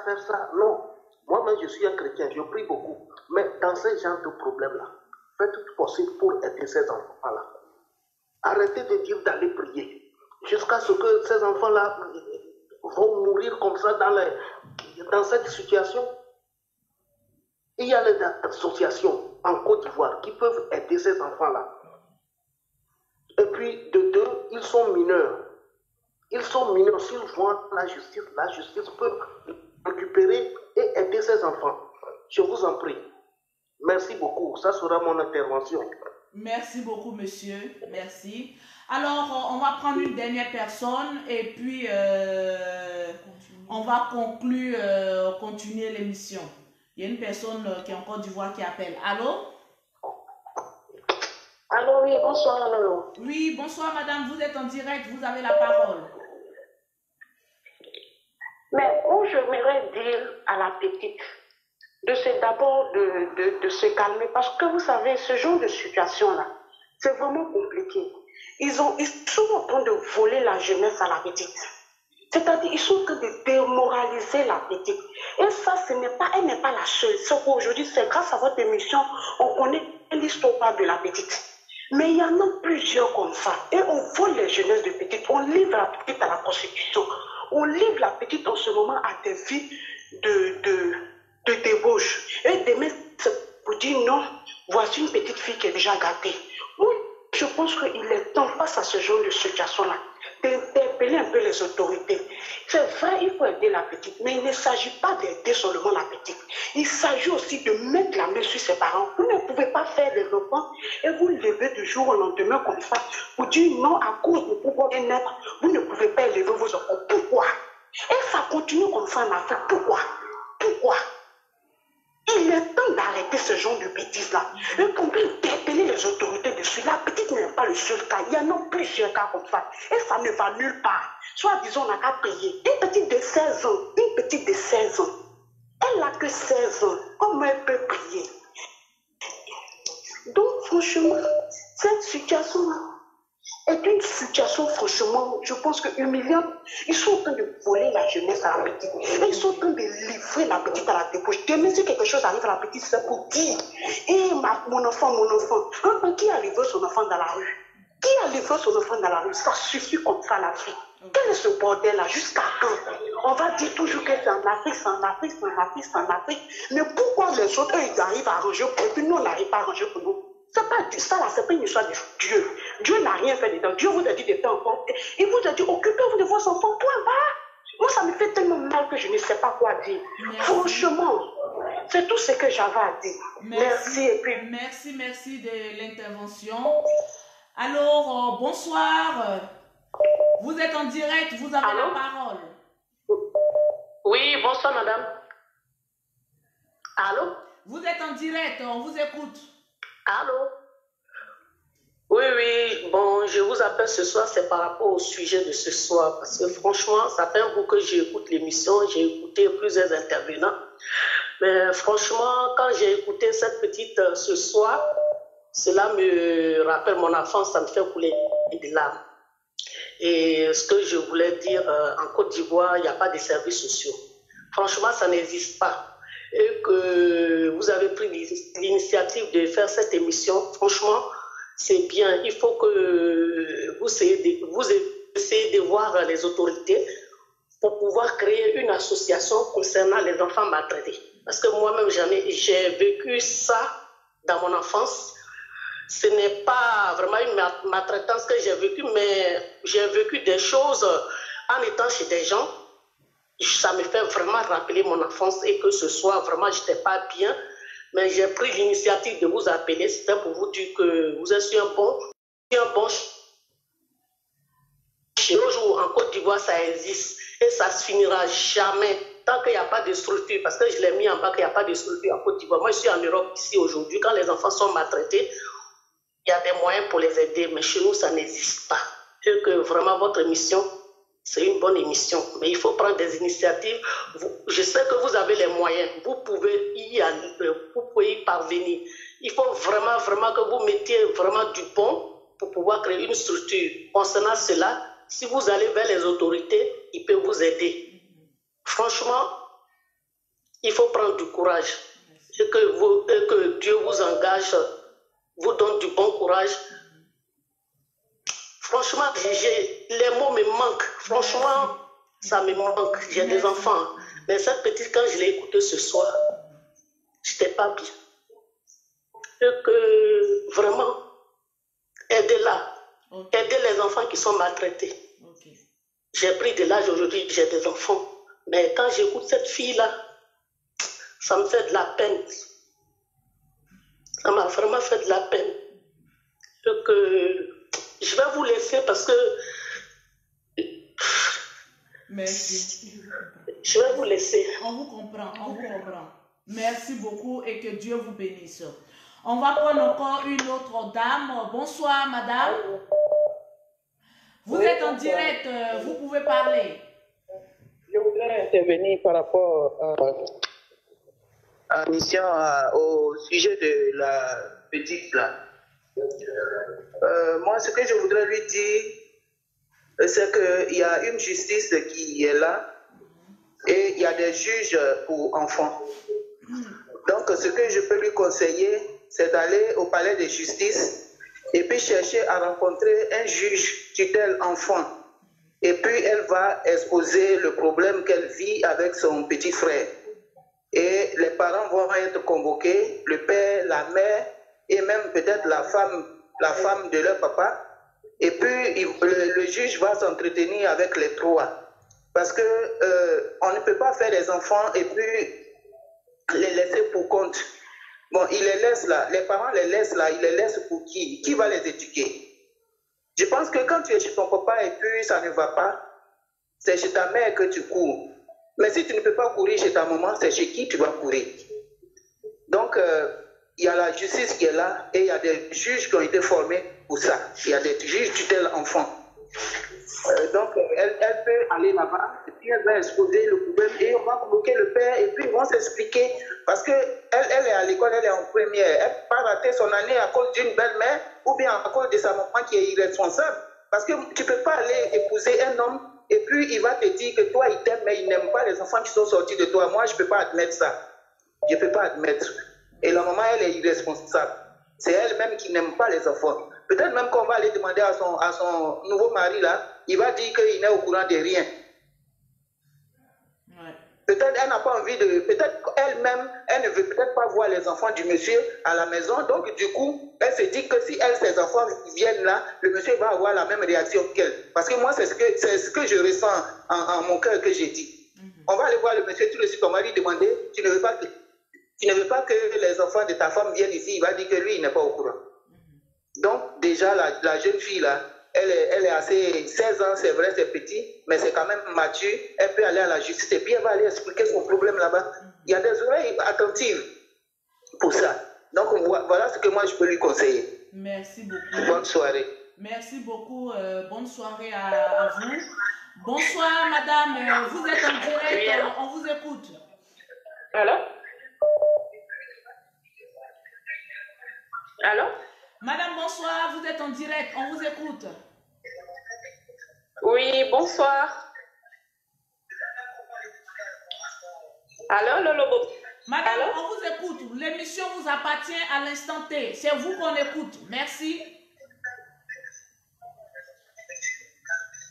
non. Moi-même, je suis un chrétien, je prie beaucoup. Mais dans ce genre de problème-là, faites tout possible pour aider ces enfants-là. Arrêtez de dire d'aller prier. Jusqu'à ce que ces enfants-là vont mourir comme ça dans cette situation. Il y a les associations. en Côte d'Ivoire qui peuvent aider ces enfants-là. Et puis, de deux, ils sont mineurs. Ils sont mineurs. S'ils vont à la justice peut récupérer et aider ces enfants. Je vous en prie. Merci beaucoup. Ça sera mon intervention. Merci beaucoup, monsieur. Merci. Alors, on va prendre une dernière personne et puis on va continuer l'émission. Il y a une personne qui est en Côte d'Ivoire qui appelle. Allô? Allô, oui, bonsoir. Allô. Oui, bonsoir, madame. Vous êtes en direct. Vous avez la parole. Mais où j'aimerais dire à la petite d'abord de se calmer, parce que vous savez, ce genre de situation-là, c'est vraiment compliqué. Ils sont en train de voler la jeunesse à la petite. C'est-à-dire, ils sont en train de démoraliser la petite. Et ça, elle n'est pas la seule. C'est qu'aujourd'hui, c'est grâce à votre émission, on connaît l'histoire de la petite. Mais il y en a plusieurs comme ça. Et on vole les jeunesses de petites. On livre la petite à la prostitution. On livre la petite en ce moment à des vies de débauche. Et demain, c'est pour dire non, voici une petite fille qui est déjà gâtée. Oui, je pense qu'il est temps, face à ce genre de situation-là, d'interpeller un peu les autorités. C'est vrai, il faut aider la petite, mais il ne s'agit pas d'aider seulement la petite. Il s'agit aussi de mettre la main sur ses parents. Vous ne pouvez pas faire des enfants et vous lever du jour au lendemain comme ça pour dire non à cause de pouvoir naître. Vous ne pouvez pas élever vos enfants. Pourquoi? Et ça continue comme ça en Afrique. Pourquoi? Pourquoi? Il est temps d'arrêter ce genre de bêtises-là. Et qu'on peut interpeller les autorités dessus. La petite n'est pas le seul cas. Il y en a plusieurs cas comme ça. Et ça ne va nulle part. Soit disons, on n'a qu'à payer. Une petite de 16 ans. Une petite de 16 ans. Elle n'a que 16 ans. Comment elle peut prier? Donc, franchement, cette situation-là est une situation, franchement, je pense que humiliante. Ils sont en train de voler la jeunesse à la petite. Et ils sont en train de livrer la petite à la débauche. Demain, si quelque chose arrive à la petite, c'est pour dire mon enfant, qui a livré son enfant dans la rue? Qui a livré son enfant dans la rue? Ça suffit comme ça, la vie. Quel est ce bordel-là? Jusqu'à quand? On va dire toujours que c'est en Afrique, c'est en Afrique, c'est en Afrique, c'est en Afrique. Mais pourquoi les autres, ils arrivent à arranger pour eux, puis nous, on n'arrive pas à arranger pour nous? C'est pas ça, là, c'est pas une histoire de Dieu. Dieu n'a rien fait dedans. Dieu vous a dit de faire enfant. Il vous a dit, occupez-vous de vos enfants, toi, va. Moi, ça me fait tellement mal que je ne sais pas quoi dire. Merci. Franchement, c'est tout ce que j'avais à dire. Merci. Et puis... Merci de l'intervention. Alors, bonsoir. Vous êtes en direct, vous avez la parole. Oui, bonsoir, madame. Allô? Vous êtes en direct, on vous écoute. Allô? Oui, bon, je vous appelle ce soir, c'est par rapport au sujet de ce soir, parce que franchement, ça fait un bout que j'écoute l'émission, j'ai écouté plusieurs intervenants, mais franchement, quand j'ai écouté cette petite ce soir, cela me rappelle mon enfance, ça me fait couler des larmes. Et ce que je voulais dire, en Côte d'Ivoire, il n'y a pas de services sociaux. Franchement, ça n'existe pas. Et que vous avez pris l'initiative de faire cette émission, franchement, c'est bien. Il faut que vous essayez de voir les autorités pour pouvoir créer une association concernant les enfants maltraités. Parce que moi-même, j'ai vécu ça dans mon enfance. Ce n'est pas vraiment une maltraitance que j'ai vécue, mais j'ai vécu des choses en étant chez des gens. Ça me fait vraiment rappeler mon enfance et que ce soir, vraiment, je n'étais pas bien. Mais j'ai pris l'initiative de vous appeler. C'était pour vous dire que vous êtes sur un bon chez nous, en Côte d'Ivoire, ça existe. Et ça ne se finira jamais tant qu'il n'y a pas de structure. Parce que je l'ai mis en bas qu'il n'y a pas de structure en Côte d'Ivoire. Moi, je suis en Europe ici aujourd'hui. Quand les enfants sont maltraités, il y a des moyens pour les aider. Mais chez nous, ça n'existe pas. Et que vraiment, votre émission, c'est une bonne émission, mais il faut prendre des initiatives. Je sais que vous avez les moyens, vous pouvez y parvenir. Il faut vraiment que vous mettiez vraiment du bon pour pouvoir créer une structure. Concernant cela, si vous allez vers les autorités, ils peuvent vous aider. Franchement, il faut prendre du courage. Et que Dieu vous engage, vous donne du bon courage. Franchement, les mots me manquent. Franchement, ça me manque. J'ai des enfants. Mais cette petite, quand je l'ai écoutée ce soir, je n'étais pas bien. Et que vraiment, aidez-la. Aidez les enfants qui sont maltraités. J'ai pris de l'âge aujourd'hui, j'ai des enfants. Mais quand j'écoute cette fille-là, ça me fait de la peine. Ça m'a vraiment fait de la peine. Donc, je vais vous laisser parce que... Merci. Je vais vous laisser. On vous comprend, on vous comprend. Merci beaucoup et que Dieu vous bénisse. On va prendre encore une autre dame. Bonsoir, madame. Vous êtes en direct, vous pouvez parler. Je voudrais intervenir par rapport à la mission, au sujet de la petite là. Moi, ce que je voudrais lui dire, c'est qu'il y a une justice qui est là et il y a des juges pour enfants. Donc, ce que je peux lui conseiller, c'est d'aller au palais de justice et puis chercher à rencontrer un juge tutelle enfant. Et puis, elle va exposer le problème qu'elle vit avec son petit frère. Et les parents vont être convoqués, le père, la mère et même peut-être la femme de leur papa. Et puis, le juge va s'entretenir avec les trois. Parce que on ne peut pas faire des enfants et puis les laisser pour compte. Bon, ils les laissent là, les parents les laissent là, ils les laissent pour qui? Qui va les éduquer? Je pense que quand tu es chez ton papa et puis ça ne va pas, c'est chez ta mère que tu cours. Mais si tu ne peux pas courir chez ta maman, c'est chez qui tu vas courir? Donc, il y a la justice qui est là et il y a des juges qui ont été formés pour ça. Il y a des juges tutelle enfants. Donc, elle peut aller là-bas et puis elle va exposer le problème et on va convoquer le père et puis ils vont s'expliquer parce qu'elle est à l'école, elle est en première. Elle peut pas rater son année à cause d'une belle-mère ou bien à cause de sa maman qui est irresponsable. Parce que tu ne peux pas aller épouser un homme et puis il va te dire que toi, il t'aime, mais il n'aime pas les enfants qui sont sortis de toi. Moi, je ne peux pas admettre ça. Je ne peux pas admettre. Et la maman, elle est irresponsable. C'est elle-même qui n'aime pas les enfants. Peut-être même qu'on va aller demander à son nouveau mari là, il va dire qu'il n'est au courant de rien. Ouais. Peut-être elle n'a pas envie de... Peut-être elle-même, elle ne veut peut-être pas voir les enfants du monsieur à la maison. Donc du coup, elle se dit que si ses enfants viennent là, le monsieur va avoir la même réaction qu'elle. Parce que moi, c'est ce que je ressens en mon cœur que j'ai dit. On va aller voir le monsieur tout de suite, on va lui demander, tu ne veux pas que les enfants de ta femme viennent ici, il va dire que lui, il n'est pas au courant. Donc, déjà, la jeune fille, là, elle est assez... 16 ans, c'est vrai, c'est petit, mais c'est quand même mature. Elle peut aller à la justice et puis elle va aller expliquer son problème là-bas. Il y a des oreilles attentives pour ça. Donc, voilà ce que moi, je peux lui conseiller. Merci beaucoup. Bonne soirée. Merci beaucoup. Bonne soirée à vous. Bonsoir, madame. Vous êtes en direct. On vous écoute. Allô? Allô? Madame, bonsoir, vous êtes en direct, on vous écoute. Oui, bonsoir. Allô, Lolo? Madame, allô? On vous écoute. L'émission vous appartient à l'instant T. C'est vous qu'on écoute. Merci.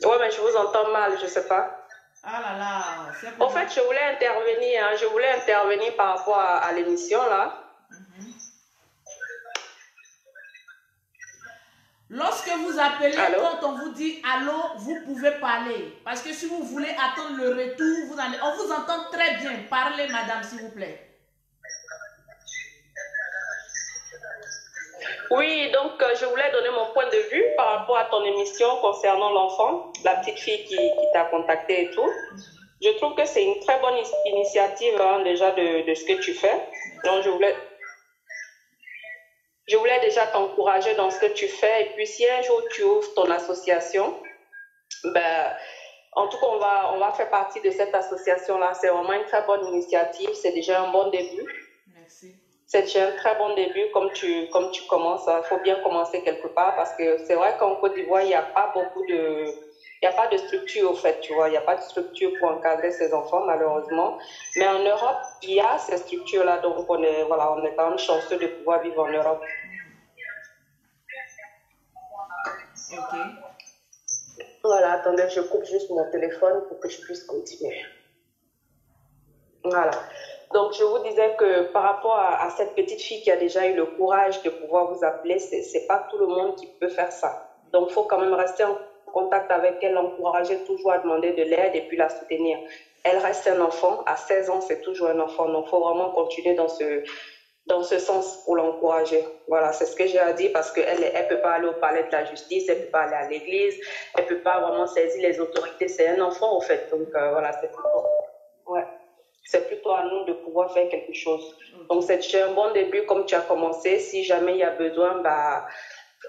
Oui, mais je vous entends mal, je ne sais pas. Ah là là. En fait, je voulais intervenir par rapport à l'émission là. Lorsque vous appelez, allô? Quand on vous dit allô, vous pouvez parler. Parce que si vous voulez attendre le retour, on vous entend très bien. Parlez, madame, s'il vous plaît. Oui, donc je voulais donner mon point de vue par rapport à ton émission concernant l'enfant, la petite fille qui t'a contacté et tout. Je trouve que c'est une très bonne initiative déjà de ce que tu fais. Donc je voulais déjà t'encourager dans ce que tu fais. Et puis, si un jour tu ouvres ton association, ben, en tout cas, on va faire partie de cette association-là. C'est vraiment une très bonne initiative. C'est déjà un bon début. Merci. C'est déjà un très bon début comme tu commences. Il faut bien commencer quelque part parce que c'est vrai qu'en Côte d'Ivoire, il n'y a pas de structure, au fait, tu vois. Il n'y a pas de structure pour encadrer ces enfants, malheureusement. Mais en Europe, il y a ces structures-là. Donc, on est quand même chanceux de pouvoir vivre en Europe. Ok. Voilà, attendez, je coupe juste mon téléphone pour que je puisse continuer. Voilà. Donc, je vous disais que par rapport à cette petite fille qui a déjà eu le courage de pouvoir vous appeler, c'est pas tout le monde qui peut faire ça. Donc, il faut quand même rester en contact avec elle, l'encourager toujours à demander de l'aide et puis la soutenir. Elle reste un enfant. À 16 ans, c'est toujours un enfant. Donc, il faut vraiment continuer dans ce sens pour l'encourager. Voilà, c'est ce que j'ai à dire parce qu'elle ne peut pas aller au palais de la justice, elle ne peut pas aller à l'église, elle ne peut pas vraiment saisir les autorités. C'est un enfant, au fait. Donc, voilà, c'est plutôt à nous de pouvoir faire quelque chose. Donc, c'est un bon début comme tu as commencé. Si jamais il y a besoin,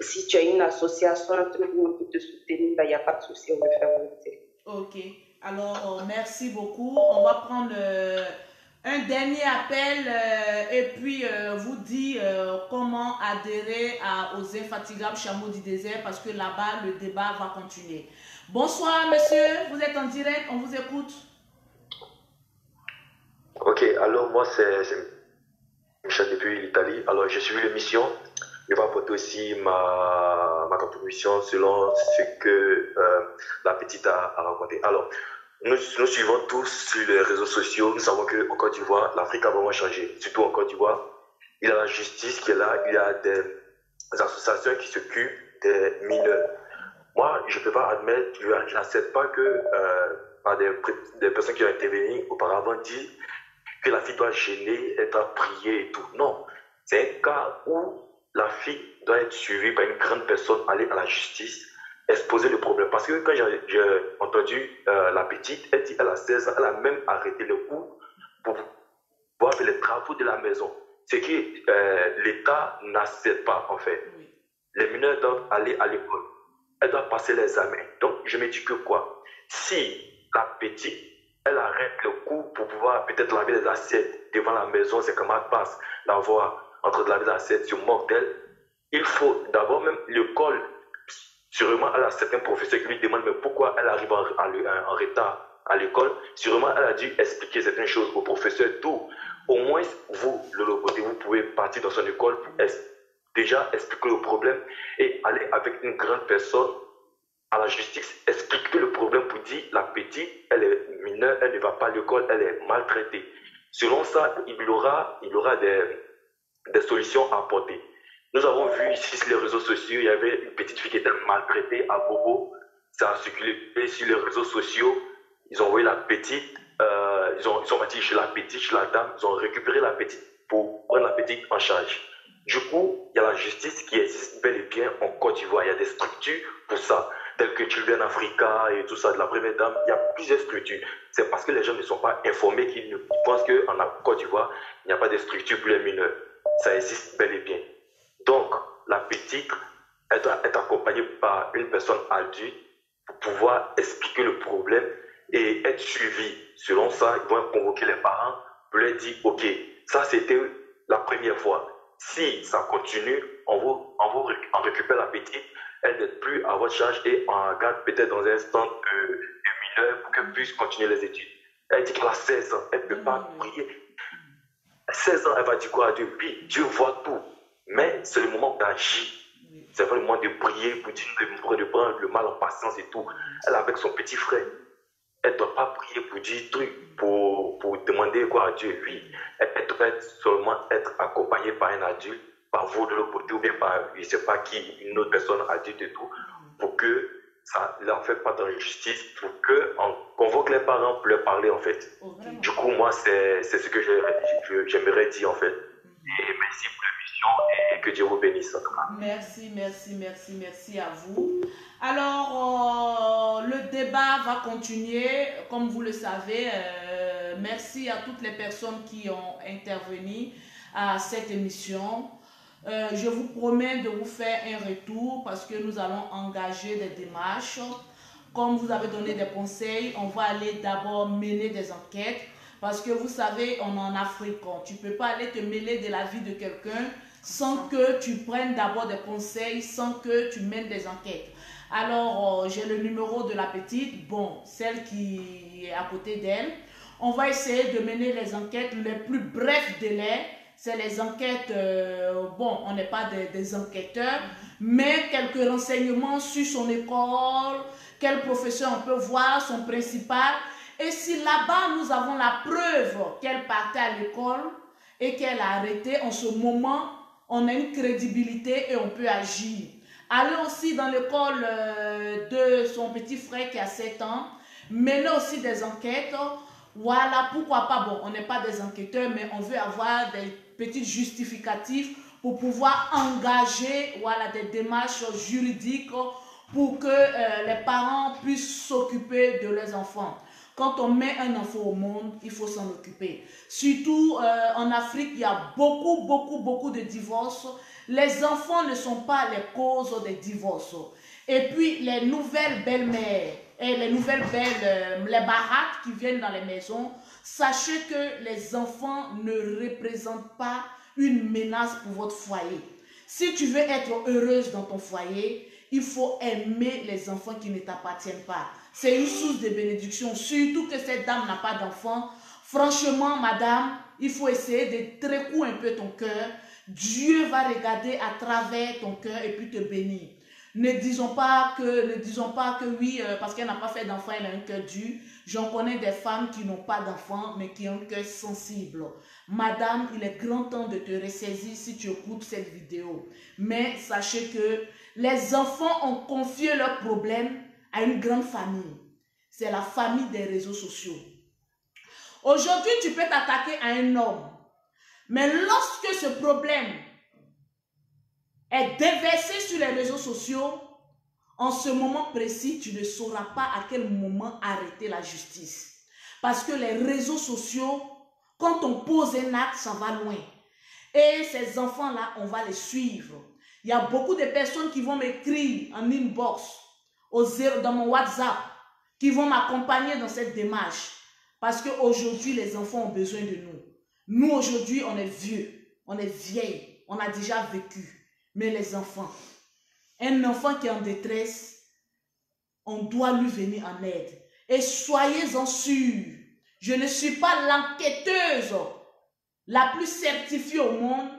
si tu as une association, un truc où on peut te soutenir, il n'y a pas de souci, on va faire volonté. Ok. Alors, merci beaucoup. On va prendre un dernier appel et puis vous dire comment adhérer aux Infatigables Chameaux du désert parce que là-bas, le débat va continuer. Bonsoir, monsieur. Vous êtes en direct. On vous écoute. Ok. Alors, moi, c'est Michel depuis l'Italie. Alors, j'ai suivi l'émission. Je vais apporter aussi ma contribution selon ce que la petite a raconté. Alors, nous suivons tous sur les réseaux sociaux. Nous savons qu'en Côte d'Ivoire, l'Afrique a vraiment changé. Surtout en Côte d'Ivoire, il y a la justice qui est là. Il y a des associations qui s'occupent des mineurs. Moi, je ne peux pas admettre, je n'accepte pas que par des personnes qui ont intervenu auparavant disent que la fille doit gêner, être priée et tout. Non, c'est un cas où la fille doit être suivie par une grande personne, aller à la justice, exposer le problème. Parce que quand j'ai entendu la petite, elle dit qu'elle a 16 ans, elle a même arrêté le cours pour pouvoir faire les travaux de la maison. Ce que l'État n'accepte pas en fait. Les mineurs doivent aller à l'école, elles doivent passer les examens. Donc je me dis que quoi? Si la petite, elle arrête le cours pour pouvoir peut-être laver les assiettes devant la maison, ses camarades passent, la voir en train de laver les assiettes, se moque d'elle, il faut d'abord même l'école. Sûrement, elle a certains professeurs qui lui demandent mais pourquoi elle arrive en retard à l'école. Sûrement, elle a dû expliquer certaines choses au professeur. Tout. Au moins, vous, le loboté, vous pouvez partir dans son école pour déjà expliquer le problème et aller avec une grande personne à la justice, expliquer le problème pour dire la petite, elle est mineure, elle ne va pas à l'école, elle est maltraitée. Selon ça, il y aura des solutions à apporter. Nous avons vu ici sur les réseaux sociaux, il y avait une petite fille qui était maltraitée à Bobo. Ça a circulé sur les réseaux sociaux. Ils ont envoyé la petite, ils sont partis chez la petite, chez la dame, ils ont récupéré la petite pour prendre la petite en charge. Du coup, il y a la justice qui existe bel et bien en Côte d'Ivoire. Il y a des structures pour ça, telles que Children Africa et tout ça, de la première dame. Il y a plusieurs structures. C'est parce que les gens ne sont pas informés qu'ils pensent qu'en Côte d'Ivoire, il n'y a pas de structure pour les mineurs. Ça existe bel et bien. Donc, la petite, elle doit être accompagnée par une personne adulte pour pouvoir expliquer le problème et être suivie. Selon ça, ils vont convoquer les parents pour leur dire, OK, ça c'était la première fois. Si ça continue, on récupère la petite, elle n'est plus à votre charge et on la garde peut-être dans un stand de mineur pour qu'elle puisse continuer les études. Elle dit qu'elle a 16 ans, elle ne peut pas prier. À 16 ans, elle va dire quoi à Dieu? Oui, Dieu voit tout. Mais c'est le moment d'agir. C'est pas le moment de prier pour dire de prendre le mal en patience et tout. Elle est avec son petit frère. Elle ne doit pas prier pour dire truc, pour demander quoi à Dieu. Oui, elle doit seulement être accompagnée par un adulte, par vous de l'autre côté, ou bien par, je ne sais pas qui, une autre personne adulte et tout, pour que ça ne leur fait pas d'injustice, pour qu'on convoque les parents pour leur parler en fait. Okay. Du coup, moi, c'est ce que j'aimerais dire en fait. Et merci pour l'émission et que Dieu vous bénisse en tout cas. Merci à vous. Alors, le débat va continuer, comme vous le savez. Merci à toutes les personnes qui ont intervenu à cette émission. Je vous promets de vous faire un retour parce que nous allons engager des démarches. Comme vous avez donné des conseils, on va aller d'abord mener des enquêtes. Parce que vous savez, on est en Afrique. Tu ne peux pas aller te mêler de la vie de quelqu'un sans que tu prennes d'abord des conseils, sans que tu mènes des enquêtes. Alors, j'ai le numéro de la petite, bon, celle qui est à côté d'elle. On va essayer de mener les enquêtes les plus brefs délais. C'est les enquêtes, bon, on n'est pas des enquêteurs, mais quelques renseignements sur son école, quel professeur on peut voir, son principal. Et si là-bas, nous avons la preuve qu'elle partait à l'école et qu'elle a arrêté, en ce moment, on a une crédibilité et on peut agir. Aller aussi dans l'école de son petit frère qui a 7 ans, mener aussi des enquêtes. Voilà, pourquoi pas, bon, on n'est pas des enquêteurs, mais on veut avoir des petits justificatifs pour pouvoir engager, voilà, des démarches juridiques pour que les parents puissent s'occuper de leurs enfants. Quand on met un enfant au monde, il faut s'en occuper. Surtout en Afrique, il y a beaucoup de divorces. Les enfants ne sont pas les causes des divorces. Et puis, les nouvelles belles-mères et les nouvelles belles, les baraques qui viennent dans les maisons, sachez que les enfants ne représentent pas une menace pour votre foyer. Si tu veux être heureuse dans ton foyer, il faut aimer les enfants qui ne t'appartiennent pas. C'est une source de bénédiction, surtout que cette dame n'a pas d'enfant. Franchement, madame, il faut essayer de secouer un peu ton cœur. Dieu va regarder à travers ton cœur et puis te bénir. Ne disons pas que oui, parce qu'elle n'a pas fait d'enfant, elle a un cœur dur. J'en connais des femmes qui n'ont pas d'enfant, mais qui ont un cœur sensible. Madame, il est grand temps de te ressaisir si tu écoutes cette vidéo. Mais sachez que les enfants ont confié leurs problèmes à une grande famille. C'est la famille des réseaux sociaux. Aujourd'hui, tu peux t'attaquer à un homme. Mais lorsque ce problème est déversé sur les réseaux sociaux, en ce moment précis, tu ne sauras pas à quel moment arrêter la justice. Parce que les réseaux sociaux, quand on pose un acte, ça va loin. Et ces enfants-là, on va les suivre. Il y a beaucoup de personnes qui vont m'écrire en inbox, dans mon WhatsApp, qui vont m'accompagner dans cette démarche. Parce qu'aujourd'hui, les enfants ont besoin de nous. Nous, aujourd'hui, on est vieux, on est vieille, on a déjà vécu. Mais les enfants, un enfant qui est en détresse, on doit lui venir en aide. Et soyez-en sûrs, je ne suis pas l'enquêteuse la plus certifiée au monde,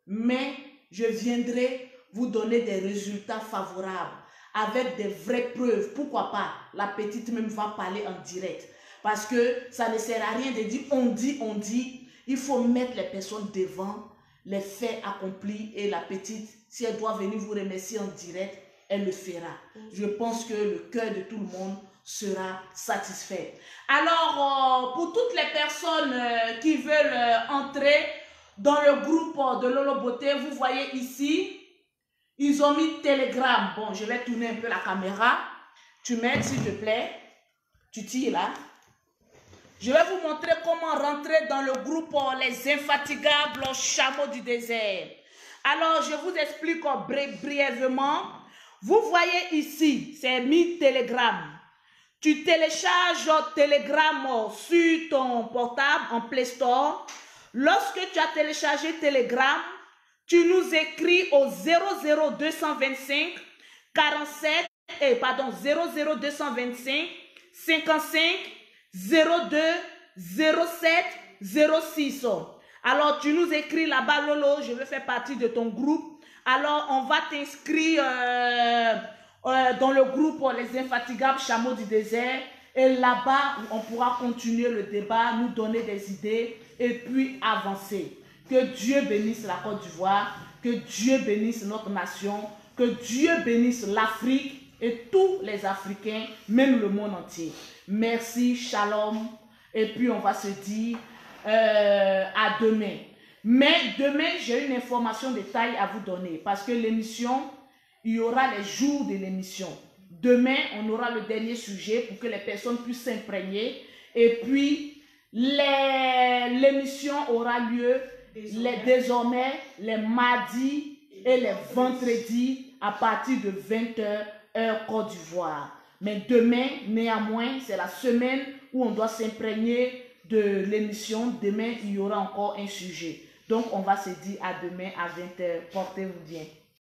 mais je viendrai vous donner des résultats favorables avec des vraies preuves. Pourquoi pas? La petite même va parler en direct. Parce que ça ne sert à rien de dire on dit. Il faut mettre les personnes devant les faits accomplis et la petite, si elle doit venir vous remercier en direct, elle le fera. Je pense que le cœur de tout le monde sera satisfait. Alors, pour toutes les personnes qui veulent entrer dans le groupe de Lolo Beauté, vous voyez ici, ils ont mis Telegram. Bon, je vais tourner un peu la caméra. Tu mets, s'il te plaît. Tu tires là. Je vais vous montrer comment rentrer dans le groupe Les Infatigables Chameaux du désert. Alors, je vous explique brièvement. Vous voyez ici, c'est mis Telegram. Tu télécharges Telegram sur ton portable en Play Store. Lorsque tu as téléchargé Telegram, tu nous écris au 00225 47 00225 55 02 07 06. Alors, tu nous écris là-bas, Lolo, je veux faire partie de ton groupe. Alors, on va t'inscrire dans le groupe Les Infatigables Chameaux du désert. Et là-bas, on pourra continuer le débat, nous donner des idées et puis avancer. Que Dieu bénisse la Côte d'Ivoire, que Dieu bénisse notre nation, que Dieu bénisse l'Afrique et tous les Africains, même le monde entier. Merci, shalom. Et puis, on va se dire à demain. Mais demain, j'ai une information de taille à vous donner. Parce que l'émission, il y aura les jours de l'émission. Demain, on aura le dernier sujet pour que les personnes puissent s'imprégner. Et puis, l'émission aura lieu désormais les mardis et les vendredis à partir de 20h, heure Côte d'Ivoire. Mais demain, néanmoins, c'est la semaine où on doit s'imprégner de l'émission. Demain, il y aura encore un sujet. Donc, on va se dire à demain à 20h. Portez-vous bien.